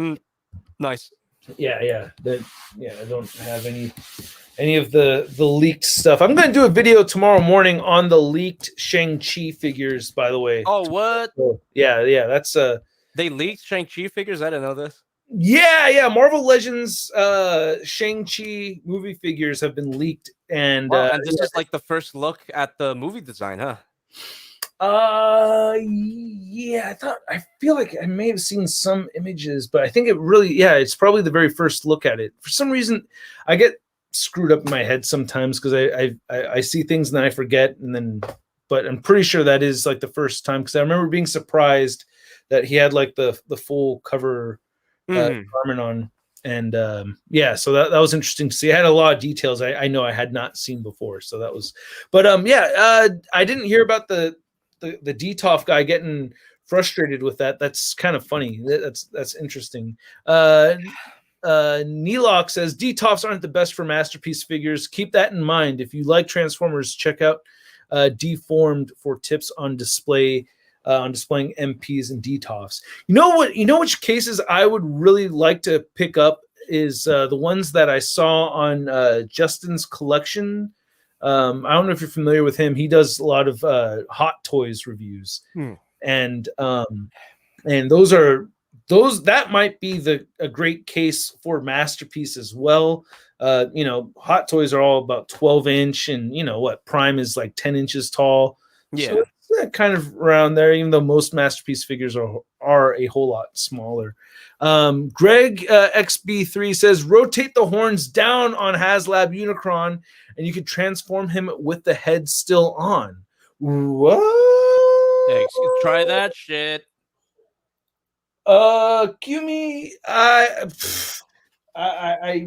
nice. Yeah. I don't have any of the leaked stuff. I'm going to do a video tomorrow morning on the leaked Shang-Chi figures, by the way. Oh, what? So, yeah. That's they leaked Shang-Chi figures? I didn't know this. Yeah. Marvel Legends Shang-Chi movie figures have been leaked, and this is like the first look at the movie design, huh? Yeah, I feel like I may have seen some images, but I think it's probably the very first look at it. For some reason, I get screwed up in my head sometimes because I see things and then I forget, but I'm pretty sure that is like the first time, because I remember being surprised that he had like the full cover Mhm. garment on. And yeah, so that was interesting to see. I had a lot of details I know I had not seen before. So that was, but I didn't hear about the DTOF guy getting frustrated with that. That's kind of funny. That's interesting. Neelock says DTOFs aren't the best for masterpiece figures. Keep that in mind. If you like Transformers, check out Deformed for tips on displaying MPs and DTOFs. You know what? You know which cases I would really like to pick up is the ones that I saw on Justin's collection. I don't know if you're familiar with him. He does a lot of Hot Toys reviews, and those that might be a great case for masterpiece as well. Hot Toys are all about 12-inch, and Prime is like 10 inches tall. Yeah. So it's kind of around there, even though most masterpiece figures are a whole lot smaller. Greg XB3 says rotate the horns down on HasLab Unicron, and you could transform him with the head still on. What? Hey, try that shit. Kumi, I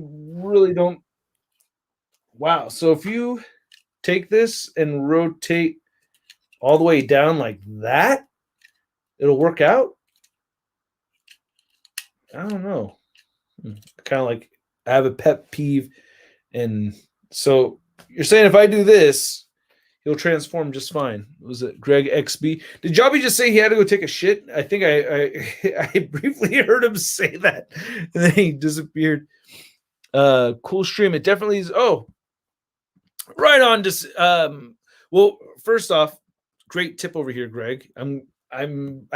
really don't. Wow. So if you take this and rotate all the way down like that, it'll work out. I don't know. Kind of like I have a pet peeve, and so you're saying if I do this, he'll transform just fine. Was it Greg XB? Did Jobby just say he had to go take a shit? I think I briefly heard him say that, and then he disappeared. Cool stream. It definitely is. Oh, right on. Just well, first off, great tip over here, Greg. I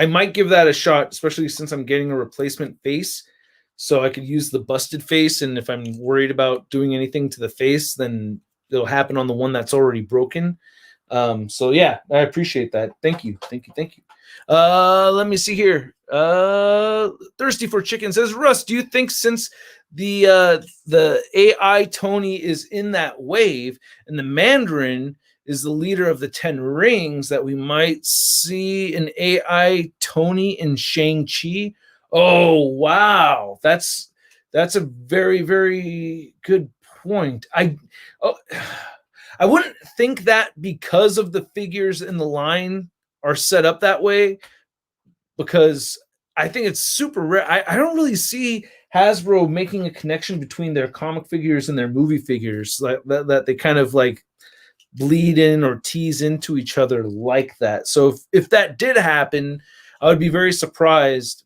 might give that a shot, especially since I'm getting a replacement face, so I could use the busted face. And if I'm worried about doing anything to the face, then it'll happen on the one that's already broken. So yeah, I appreciate that. Thank you. Let me see here. Thirsty for Chicken says, Russ, do you think since the AI Tony is in that wave and the Mandarin is the leader of the 10 Rings that we might see an AI Tony in Shang-Chi? Oh, wow. That's a very, very good point. I wouldn't think that because of the figures in the line are set up that way, because I think it's super rare. I don't really see Hasbro making a connection between their comic figures and their movie figures, like that they kind of like bleed in or tease into each other like that. So if that did happen, I would be very surprised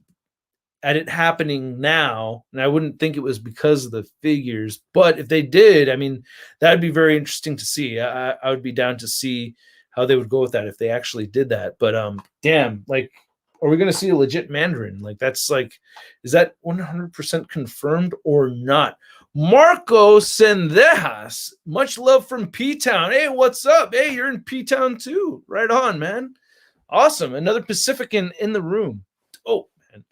at it happening now, and I wouldn't think it was because of the figures. But if they did, I mean, that'd be very interesting to see. I would be down to see how they would go with that if they actually did that. But damn, like, are we going to see a legit Mandarin? Like, that's like, is that 100% confirmed or not? Marco Sendejas, much love from P-Town. Hey, what's up? Hey, you're in P-Town too. Right on, man. Awesome. Another Pacifican in the room. Oh, man.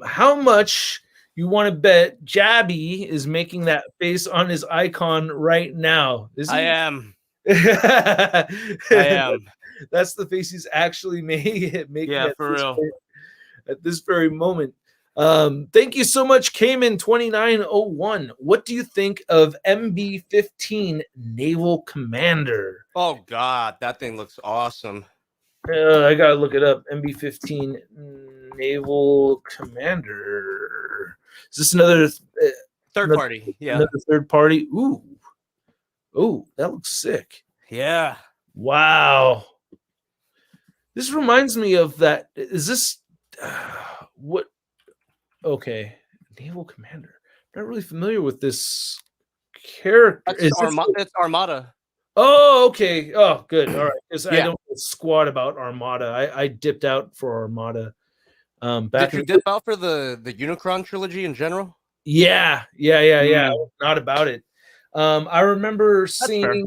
How much you want to bet Jabby is making that face on his icon right now? Is he? I am. I am. That's the face he's actually making. Yeah, for real. At this very moment. Thank you so much, Cayman2901. What do you think of MB-15 Naval Commander? Oh God, that thing looks awesome. I gotta look it up. MB-15 Naval Commander. Is this another third party? Yeah, another third party. Ooh, that looks sick. Yeah. Wow. This reminds me of that. Is this what? Okay, Naval Commander. Not really familiar with this character. It's Armada. Oh, okay. Oh, good. All right. Because I don't know squat about Armada. I dipped out for Armada. Did you dip out for the Unicron trilogy in general? Yeah. Not about it. I remember seeing.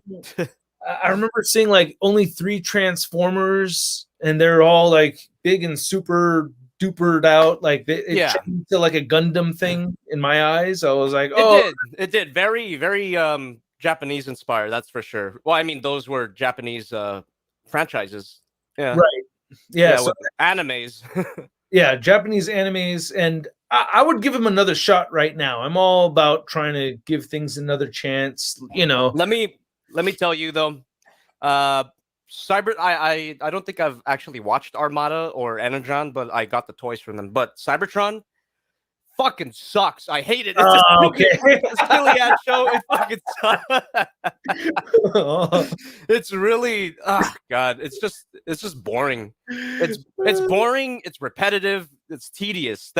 I remember seeing like only 3 Transformers, and they're all like big and super dupered out. Like it changed to like a Gundam thing in my eyes. I was like, it did. Very, very Japanese inspired. That's for sure. Well, I mean, those were Japanese franchises. Yeah. Right. Yeah, so with animes. yeah, Japanese animes, and I would give him another shot right now. I'm all about trying to give things another chance. Let me tell you though, Cyber. I don't think I've actually watched Armada or Energon, but I got the toys from them. But Cybertron fucking sucks. I hate it. It's a silly ass show. It fucking sucks. It's really, oh god, it's just boring. It's boring. It's repetitive. It's tedious.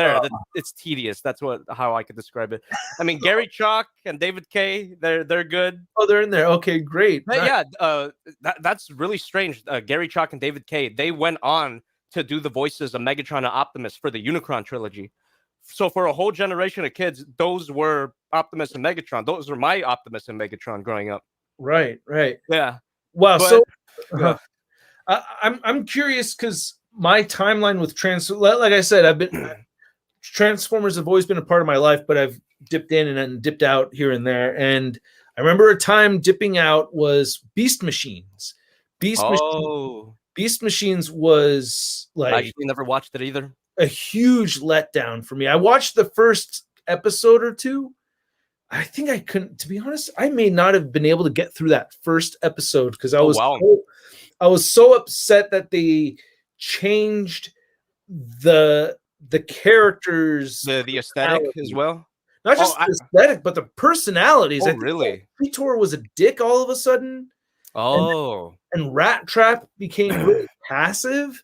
It's tedious. That's how I could describe it. I mean, Gary Chalk and David Kay, they're good. Oh, they're in there. Okay, great. But yeah, that's really strange. Gary Chalk and David Kay, they went on to do the voices of Megatron and Optimus for the Unicron trilogy. So for a whole generation of kids, those were Optimus and Megatron. Those were my Optimus and Megatron growing up. Right. Yeah. Wow. But, so I'm curious because my timeline with like I said, I've been Transformers have always been a part of my life, but I've dipped in and then dipped out here and there. And I remember a time dipping out was Beast Machines. Beast Machines was like, I actually never watched it either. A huge letdown for me. I watched the first episode or two. I think I couldn't, to be honest, I may not have been able to get through that first episode because I was so upset that they changed the characters, the aesthetic as well. Not just the aesthetic, but the personalities. Oh, really? Vitor was a dick all of a sudden. Oh. And Rat Trap became really passive.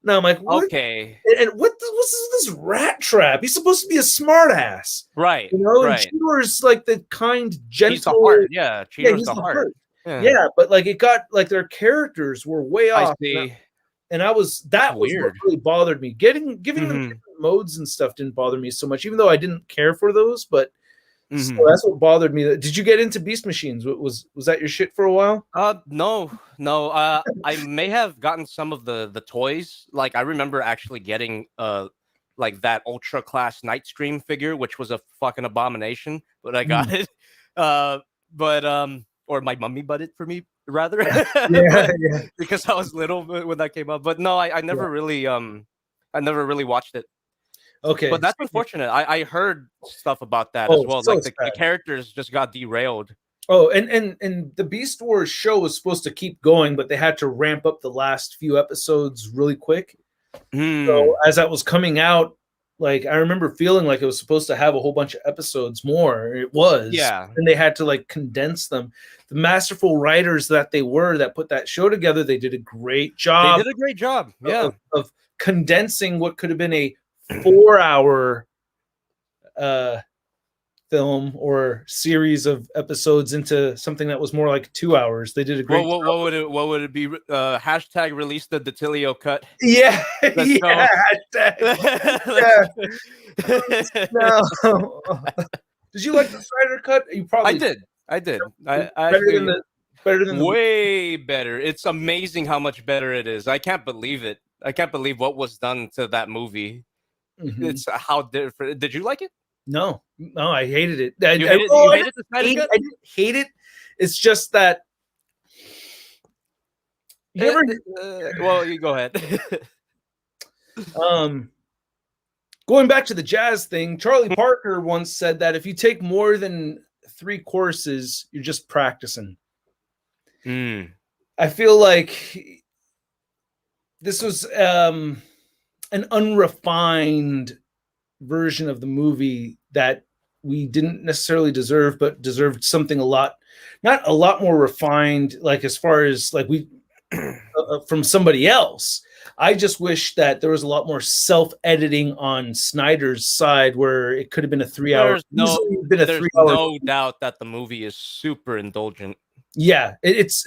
Now I'm like, what? Okay. And what's this Rat Trap? He's supposed to be a smartass. Right. You know, right. And Cheetor's like the kind, gentle. He's the heart. Yeah, Cheetor's the heart. Yeah, but like it got like their characters were way off. I see. And that was weird. what really bothered me. Giving them different modes and stuff didn't bother me so much, even though I didn't care for those. But so that's what bothered me. Did you get into Beast Machines? Was that your shit for a while? No. I may have gotten some of the toys. Like I remember actually getting like that Ultra Class Nightstream figure, which was a fucking abomination, but I got it. Or my mummy bought it for me rather. yeah. Because I was little when that came out. But no, I never really watched it. Okay, but that's unfortunate. I heard stuff about that as well. Like the characters just got derailed. Oh, and the Beast Wars show was supposed to keep going, but they had to ramp up the last few episodes really quick. So as that was coming out, like I remember feeling like it was supposed to have a whole bunch of episodes more. It was, and they had to like condense them. The masterful writers that they were that put that show together, they did a great job. They did a great job, of condensing what could have been a 4-hour film or series of episodes into something that was more like 2 hours. They did a great job. What would it be? Hashtag release the Detilio cut. Yeah. Let's go. No. Did you like the Snyder cut? You probably I did. Better than way better. It's amazing how much better it is. I can't believe it. I can't believe what was done to that movie. It's how different. Did you like it? No, I hated it. You hated the Snyder cut? I didn't hate it. It's just that. Well, you go ahead. Going back to the jazz thing, Charlie Parker once said that if you take more than 3 courses, you're just practicing. I feel like this was an unrefined version of the movie that we didn't necessarily deserve, but deserved something not a lot more refined, like as far as like we from somebody else. I just wish that there was a lot more self-editing on Snyder's side, where it could have been a 3-hour. There's no doubt that the movie is super indulgent. Yeah, it's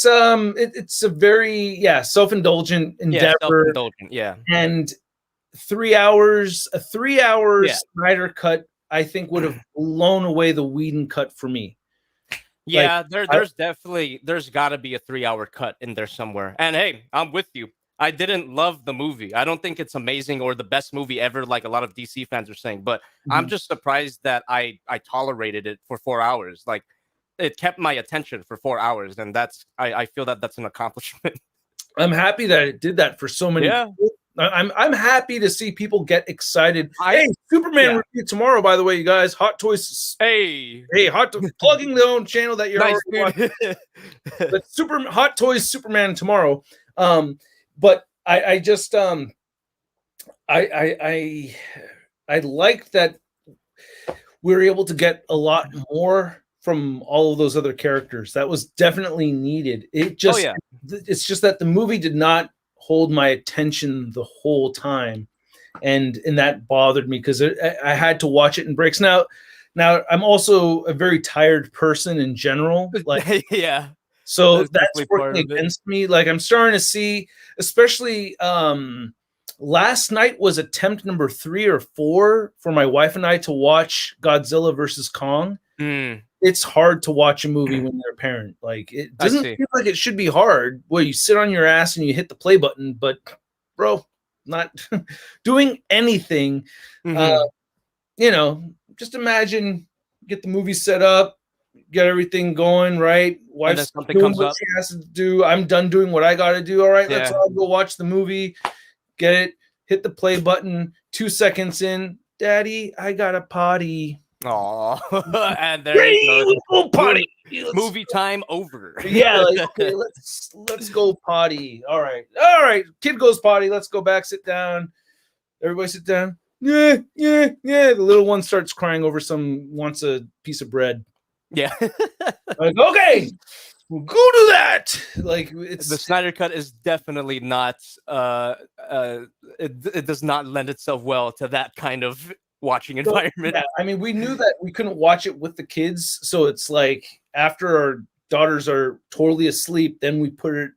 a very self-indulgent endeavor. Self-indulgent, and 3 hours, a 3-hour Snyder cut, I think would have blown away the Whedon cut for me. Yeah, there's got to be a 3-hour cut in there somewhere. And hey, I'm with you. I didn't love the movie. I don't think it's amazing or the best movie ever, like a lot of DC fans are saying. But I'm just surprised that I tolerated it for 4 hours. Like, it kept my attention for 4 hours, and I feel that that's an accomplishment. I'm happy that it did that for so many people. I'm happy to see people get excited. Hey, Superman review tomorrow, by the way, you guys. Hot Toys. Hey, plugging the own channel that you're nice, already watching. But Hot Toys Superman tomorrow. But I just I like that we were able to get a lot more from all of those other characters. That was definitely needed. It just it's just that the movie did not hold my attention the whole time, and that bothered me because I had to watch it in breaks. Now I'm also a very tired person in general. Like so that's working against me. Like I'm starting to see, especially last night was attempt number 3 or 4 for my wife and I to watch Godzilla versus Kong. It's hard to watch a movie when you're a parent. Like it doesn't feel like it should be hard. Well, you sit on your ass and you hit the play button, but bro, not doing anything. Just imagine, get the movie set up, get everything going, right? Wife's doing what she has to do. I'm done doing what I got to do. All right, let's all go watch the movie. Get it, hit the play button. 2 seconds in, Daddy, I got a potty. Aww, and there you go, potty. Movie time over. Yeah, okay, let's go potty. All right, kid goes potty. Let's go back, sit down. Everybody sit down. Yeah. The little one starts crying over wants a piece of bread. Yeah. Like, okay, we'll go to that. Like it's the Snyder Cut is definitely not. It does not lend itself well to that kind of watching environment. Yeah, I mean, we knew that we couldn't watch it with the kids, so it's like after our daughters are totally asleep, then we put it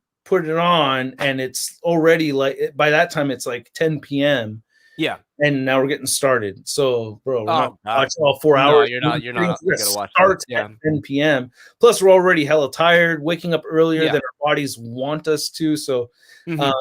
on, and it's already like by that time it's like 10 p.m. Yeah, and now we're getting started. So, bro, we're not watching all 4 hours. You're not gonna watch it. At 10 p.m. Plus, we're already hella tired, waking up earlier than our bodies want us to. So, but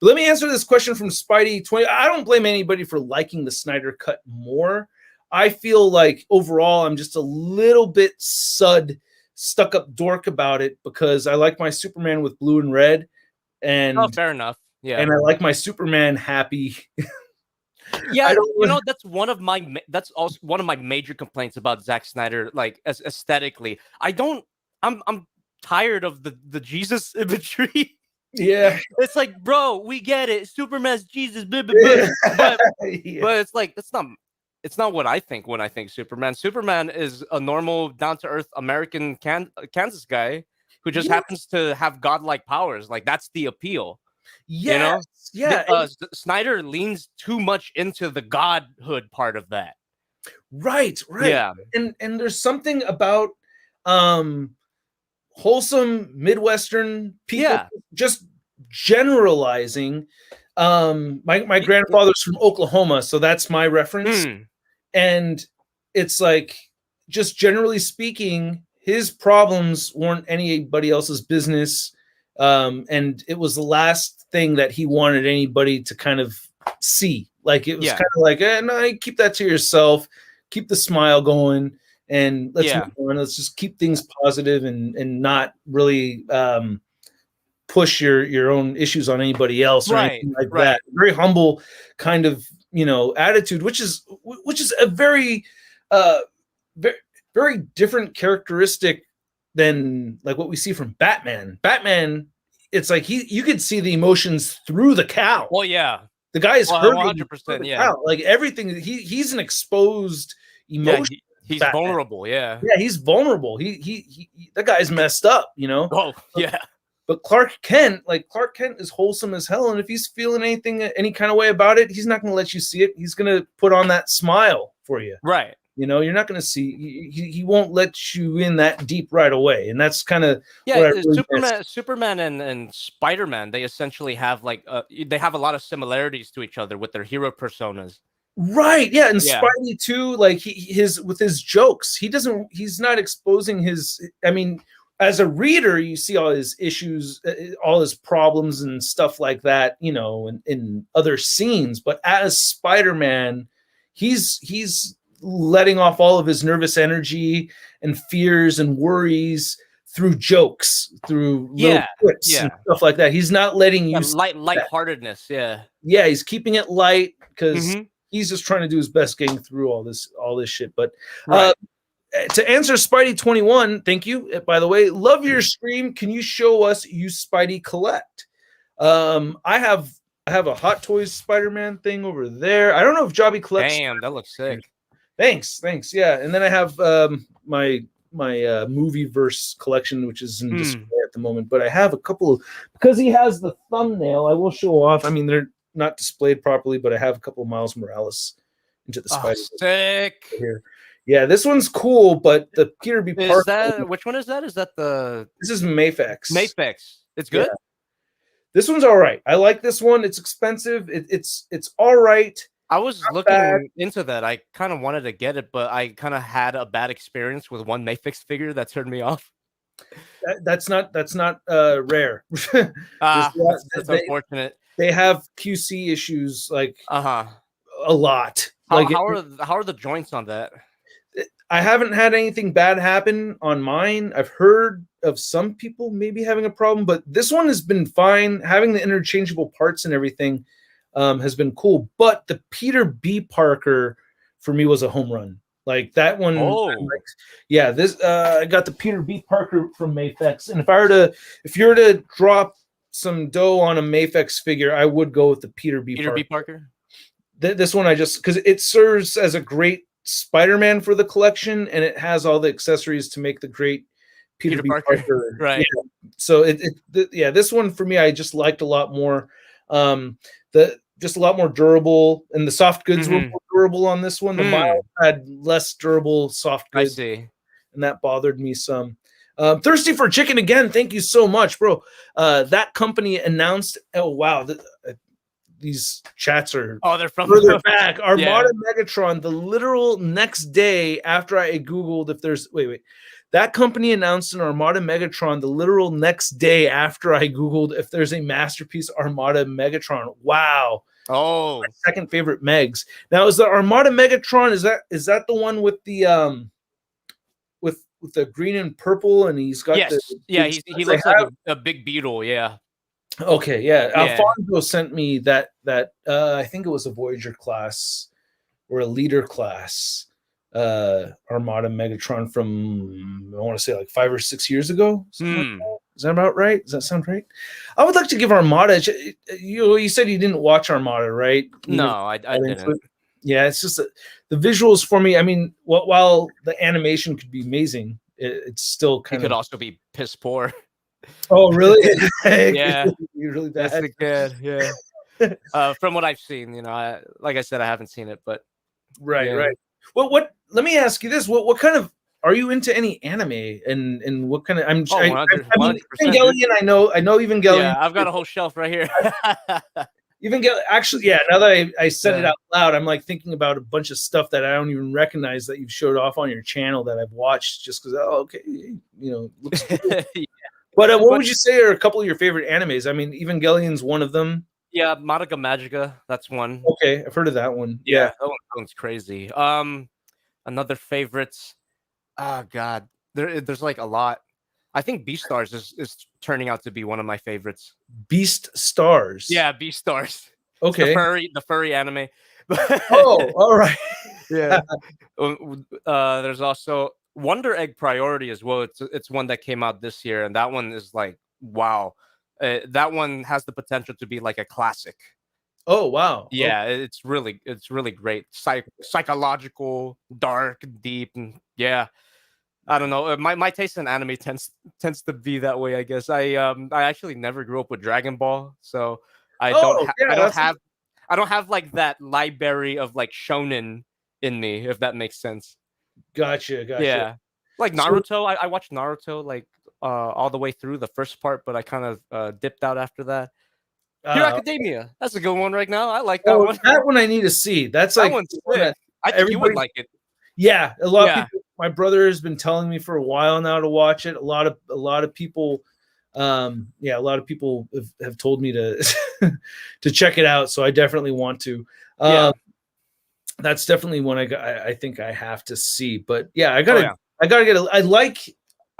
let me answer this question from Spidey20. I don't blame anybody for liking the Snyder Cut more. I feel like overall I'm just a little bit stuck up dork about it because I like my Superman with blue and red. And fair enough. Yeah. And I like my Superman happy. Yeah, that's also one of my major complaints about Zack Snyder, like aesthetically. I'm tired of the Jesus imagery. Yeah, it's like, bro, we get it. Superman's Jesus, blah, blah, blah. But it's like it's not what I think when I think Superman. Superman is a normal, down-to-earth American Kansas guy who just happens to have godlike powers. Like that's the appeal. Yeah, Snyder leans too much into the godhood part of that. Right. Yeah, and there's something about wholesome Midwestern people just generalizing. My grandfather's from Oklahoma, so that's my reference. And it's like, just generally speaking, his problems weren't anybody else's business. And it was the last thing that he wanted anybody to kind of see. Like it was kind of like, no, keep that to yourself, keep the smile going, and let's move on. Let's just keep things positive and not really push your own issues on anybody else or anything like that. Very humble kind of attitude, which is a very very different characteristic than like what we see from Batman. Batman, it's like you could see the emotions through the cowl. Well, yeah, the guy is hurting 100%. Yeah, like everything. He's an exposed emotion. He's vulnerable. Yeah, he's vulnerable. He that guy's messed up. Oh yeah. But Clark Kent is wholesome as hell, and if he's feeling any kind of way about it, he's not going to let you see it. He's going to put on that smile for you. Right. You're not going to see. He won't let you in that deep right away, and that's kind of Superman and Spider-Man. They essentially have they have a lot of similarities to each other with their hero personas. Right. Yeah, and Spidey too. Like with his jokes, he's not exposing his. I mean, as a reader, you see all his issues, all his problems and stuff like that. In other scenes, but as Spider-Man, he's letting off all of his nervous energy and fears and worries through jokes, through little quips and stuff like that. He's not letting you lightheartedness. Yeah. Yeah, he's keeping it light because Mm-hmm. he's just trying to do his best getting through all this shit. But Right. To answer Spidey21, thank you. By the way, love your stream. Can you show us you Spidey collect? I have a Hot Toys Spider-Man thing over there. I don't know if Jobby collects. Damn, that looks sick. Thanks. Yeah, and then I have my movie verse collection, which is in display at the moment. But I have a couple of, because he has the thumbnail. I will show off. I mean, they're not displayed properly, but I have a couple of Miles Morales into the Spider. Sick. Here. Yeah, this one's cool, but the Peter B. Parker. Is that which one is that? Is that the? This is Mafex. Mafex. It's good. Yeah. This one's all right. I like this one. It's expensive. It's all right. I was looking into that. I kind of wanted to get it, but I kind of had a bad experience with one Mafex figure that turned me off. That's not rare. That's unfortunate. They have QC issues like a lot. How are the joints on that? I haven't had anything bad happen on mine. I've heard of some people maybe having a problem, but this one has been fine. Having the interchangeable parts and everything has been cool. But the Peter B. Parker for me was a home run. Like that one. Oh, yeah. This I got the Peter B. Parker from Mafex, and if you were to drop some dough on a Mafex figure, I would go with the Peter B. Parker. This one I just, because it serves as a great Spider-Man for the collection, and it has all the accessories to make the great Peter B. Parker. Right. Yeah. So this one for me I just liked a lot more. Just a lot more durable, and the soft goods were more durable on this one. The Miles had less durable soft goods. I see. And that bothered me some. Thirsty for Chicken again. Thank you so much, bro. That company announced. Oh wow, these chats are they're from further back. Armada Megatron. The literal next day after I googled if there's that company announced an Armada Megatron the literal next day after I googled if there's a Masterpiece Armada Megatron. Wow. Oh, my second favorite Megs. Now, is the Armada Megatron, is that the one with the with the green and purple, and he's got he looks like a big beetle, yeah. Okay, yeah. Alfonso sent me that I think it was a Voyager class or a leader class Armada Megatron from, I want to say like 5 or 6 years ago. Is that about right? Does that sound right? I would like to give Armada. You said you didn't watch Armada, right? No, I didn't. Yeah, it's just the visuals for me. I mean, while the animation could be amazing, it's still kind of. It could also be piss poor. Oh, really? Yeah, really bad. That's good. Yeah. From what I've seen, like I said, I haven't seen it, but right. Well, let me ask you this: what kind of are you into any anime, and what kind of? I mean, Evangelion. I know Evangelion. Yeah, I've got a whole shelf right here. Actually, yeah. Now that I said it out loud, I'm like thinking about a bunch of stuff that I don't even recognize that you've showed off on your channel that I've watched just because. Oh, okay, looks cool. But what would you say are a couple of your favorite animes? I mean, Evangelion's one of them. Yeah, Madoka Magica, that's one. Okay, I've heard of that one. Yeah, that one's crazy. Another favorites. Oh God, there's like a lot. I think Beastars is turning out to be one of my favorites. Beastars. Yeah, Beastars. Okay. The furry anime. Oh, all right. Yeah. There's also Wonder Egg Priority as well. It's one that came out this year, and that one is like wow. That one has the potential to be like a classic. Oh wow! Yeah, it's really great. Psychological, dark, deep, and yeah. I don't know. My taste in anime tends to be that way. I guess I actually never grew up with Dragon Ball, so I don't have like that library of like shonen in me, if that makes sense. Gotcha. Yeah, like Naruto. I watched Naruto like all the way through the first part, but I kind of dipped out after that. Hero Academia. That's a good one right now. I like that one. That one I need to see. That's like one's sick. I think you would like it. Yeah, a lot of people. My brother has been telling me for a while now to watch it. A lot of people, a lot of people have told me to to check it out. So I definitely want to. That's definitely one I think I have to see. But yeah, I gotta get.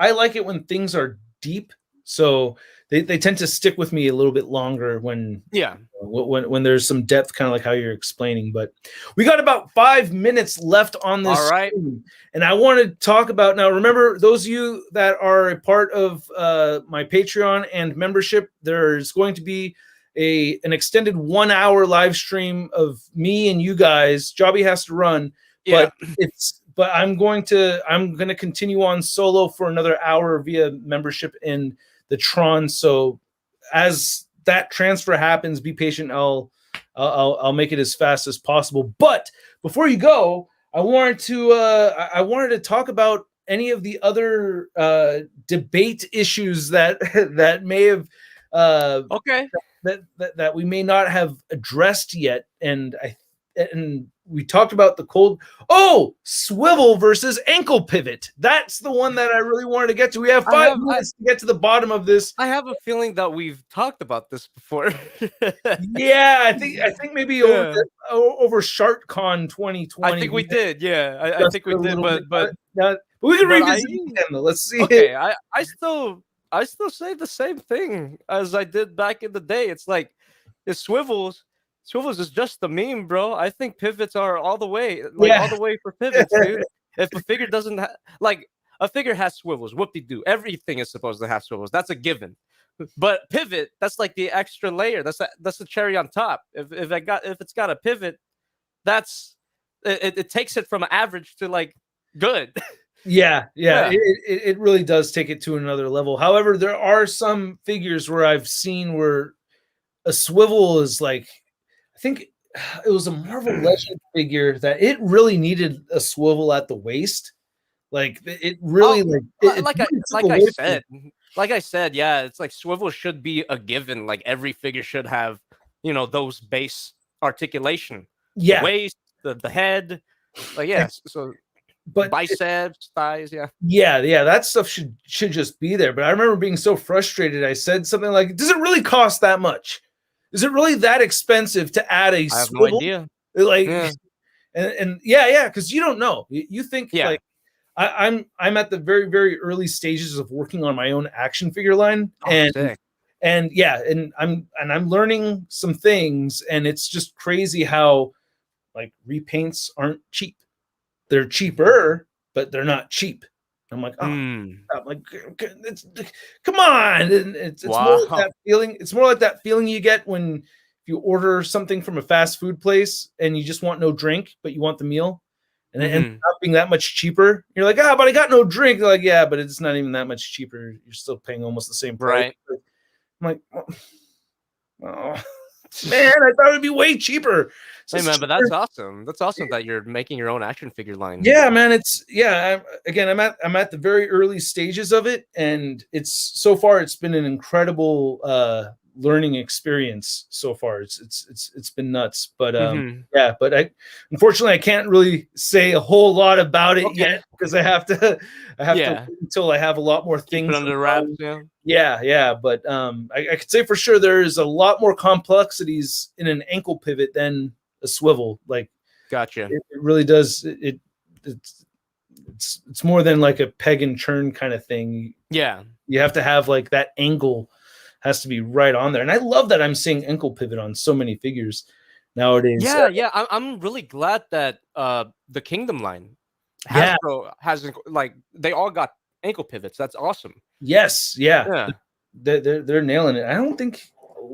I like it when things are deep, so they tend to stick with me a little bit longer when there's some depth, kind of like how you're explaining. But we got about 5 minutes left on this. All right. Stream, and I want to talk about now. Remember, those of you that are a part of my Patreon and membership, there's going to be an extended 1 hour live stream of me and you guys. Jobby has to run, but I'm going to continue on solo for another hour via membership in the Tron. So as that transfer happens, be patient. I'll make it as fast as possible. But before you go, I wanted to talk about any of the other debate issues that may have that we may not have addressed yet. And we talked about swivel versus ankle pivot. That's the one that I really wanted to get to. We have 5 minutes to get to the bottom of this. I have a feeling that we've talked about this before. Yeah, I think maybe over ShartCon 2020. I think we did. Yeah, I think we did. But we can revisit it again, though. Let's see. Okay, I still say the same thing as I did back in the day. It's like it swivels. Swivels is just a meme, bro. I think pivots are all the way, all the way for pivots, dude. If a figure doesn't a figure has swivels, whoop-de-doo. Everything is supposed to have swivels. That's a given. But pivot, that's like the extra layer. That's the cherry on top. If it's got a pivot, that's it takes it from average to like good. Yeah. It really does take it to another level. However, there are some figures where I've seen where a swivel is like, I think it was a Marvel Legend figure that it really needed a swivel at the waist. Like it really like I said, yeah, it's like swivel should be a given. Like every figure should have, those base articulation. Yeah. The waist, the head. Like so but biceps, thighs, yeah, that stuff should just be there. But I remember being so frustrated. I said something like, "Does it really cost that much? Is it really that expensive to add a swivel?" I have no idea. Like, and because you don't know. You think like I'm at the very, very early stages of working on my own action figure line, and I'm learning some things, and it's just crazy how like repaints aren't cheap. They're cheaper, but they're not cheap. I'm like, come on. And it's more like that feeling. It's more like that feeling you get when if you order something from a fast food place and you just want no drink, but you want the meal, and it ends up being that much cheaper. You're like, but I got no drink. They're like, yeah, but it's not even that much cheaper. You're still paying almost the same price. Right. I'm like, man, I thought it'd be way cheaper. Hey man, but that's awesome. That's awesome that you're making your own action figure line. Yeah, man. I'm at the very early stages of it, and it's been an incredible learning experience so far. It's been nuts, but unfortunately I can't really say a whole lot about it yet because I have to wait until I have a lot more things under wraps. But I could say for sure there's a lot more complexities in an ankle pivot than a swivel. Like, gotcha. It really does. It's more than like a peg and churn kind of thing. Yeah, you have to have like that angle has to be right on there. And I love that I'm seeing ankle pivot on so many figures nowadays. I'm really glad that the Kingdom line Hasbro has, like, they all got ankle pivots. That's awesome. Yes, they're nailing it. I don't think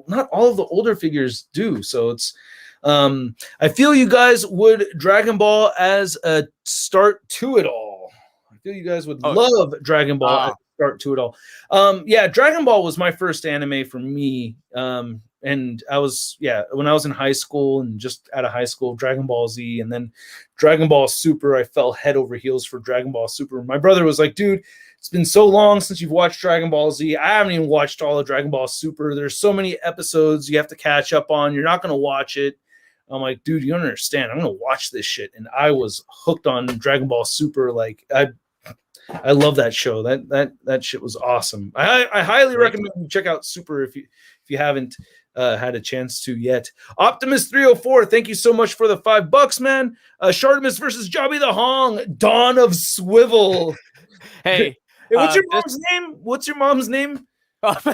not all of the older figures do. So it's I feel you guys would Dragon Ball as a start to it all. I feel you guys would love Dragon Ball as a start to it all. Dragon Ball was my first anime for me. And I was, when I was in high school and just out of high school, Dragon Ball Z, and then Dragon Ball Super, I fell head over heels for Dragon Ball Super. My brother was like, dude, it's been so long since you've watched Dragon Ball Z. I haven't even watched all of Dragon Ball Super. There's so many episodes you have to catch up on. You're not going to watch it. I'm like, dude, you don't understand. I'm going to watch this shit. And I was hooked on Dragon Ball Super. Like, I love that show. That shit was awesome. I highly recommend you check out Super if you haven't had a chance to yet. Optimus 304, thank you so much for the $5, man. Shartimus versus JobbytheHong, Dawn of Swivel. Hey, Hey, what's your This- mom's name? What's your mom's name? If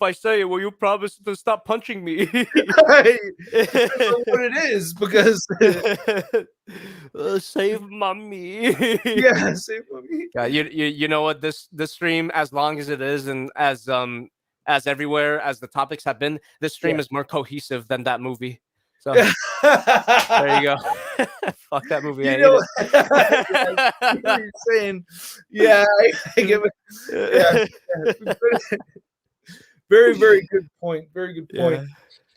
I say it, will you promise to stop punching me? I don't know what it is because Save mommy. yeah, same for me. Yeah, you know what, this stream, as long as it is, and as everywhere as the topics have been, this stream is more cohesive than that movie. So there you go. Fuck that movie. You I know, hate I see what you're saying. Yeah, I give it. it. Yeah. Very, very good point. Very good point.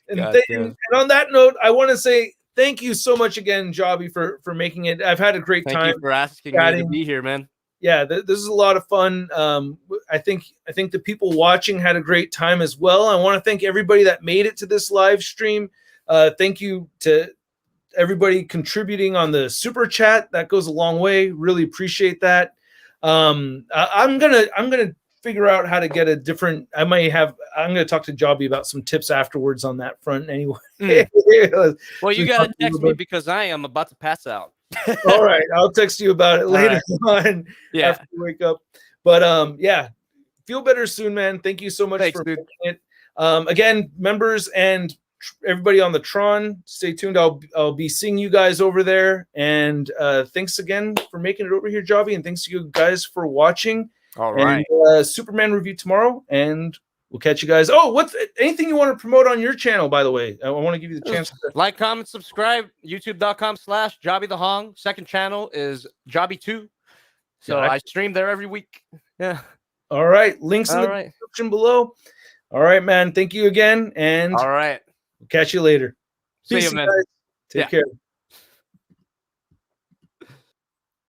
And, God damn. and on that note, I want to say thank you so much again, Jobby, for making it. I've had a great Thank time. you for asking me to be here, man. Yeah, this is a lot of fun. I think the people watching had a great time as well. I want to thank everybody that made it to this live stream. Thank you to everybody contributing on the super chat. That goes a long way. Really appreciate that. I'm gonna figure out how to get a different. I'm gonna talk to Jobby about some tips afterwards on that front. Anyway. Well, you gotta text me because I am about to pass out. All right, I'll text you about it later on. Yeah. After you wake up. But yeah, feel better soon, man. Thank you so much for making it. Again, members and everybody on the Tron, stay tuned. I'll be seeing you guys over there. And thanks again for making it over here, Jobby, and thanks to you guys for watching. All right. And, Superman review tomorrow, and we'll catch you guys. Oh, what's anything you want to promote on your channel, by the way? I want to give you the chance to like, comment, subscribe, youtube.com/JobbytheHong. Second channel is Jobby2. So I stream there every week. Yeah. All right. Links in the description below. All right, man. Thank you again. And all right. We'll catch you later. See Peace, you, man. guys. Take care.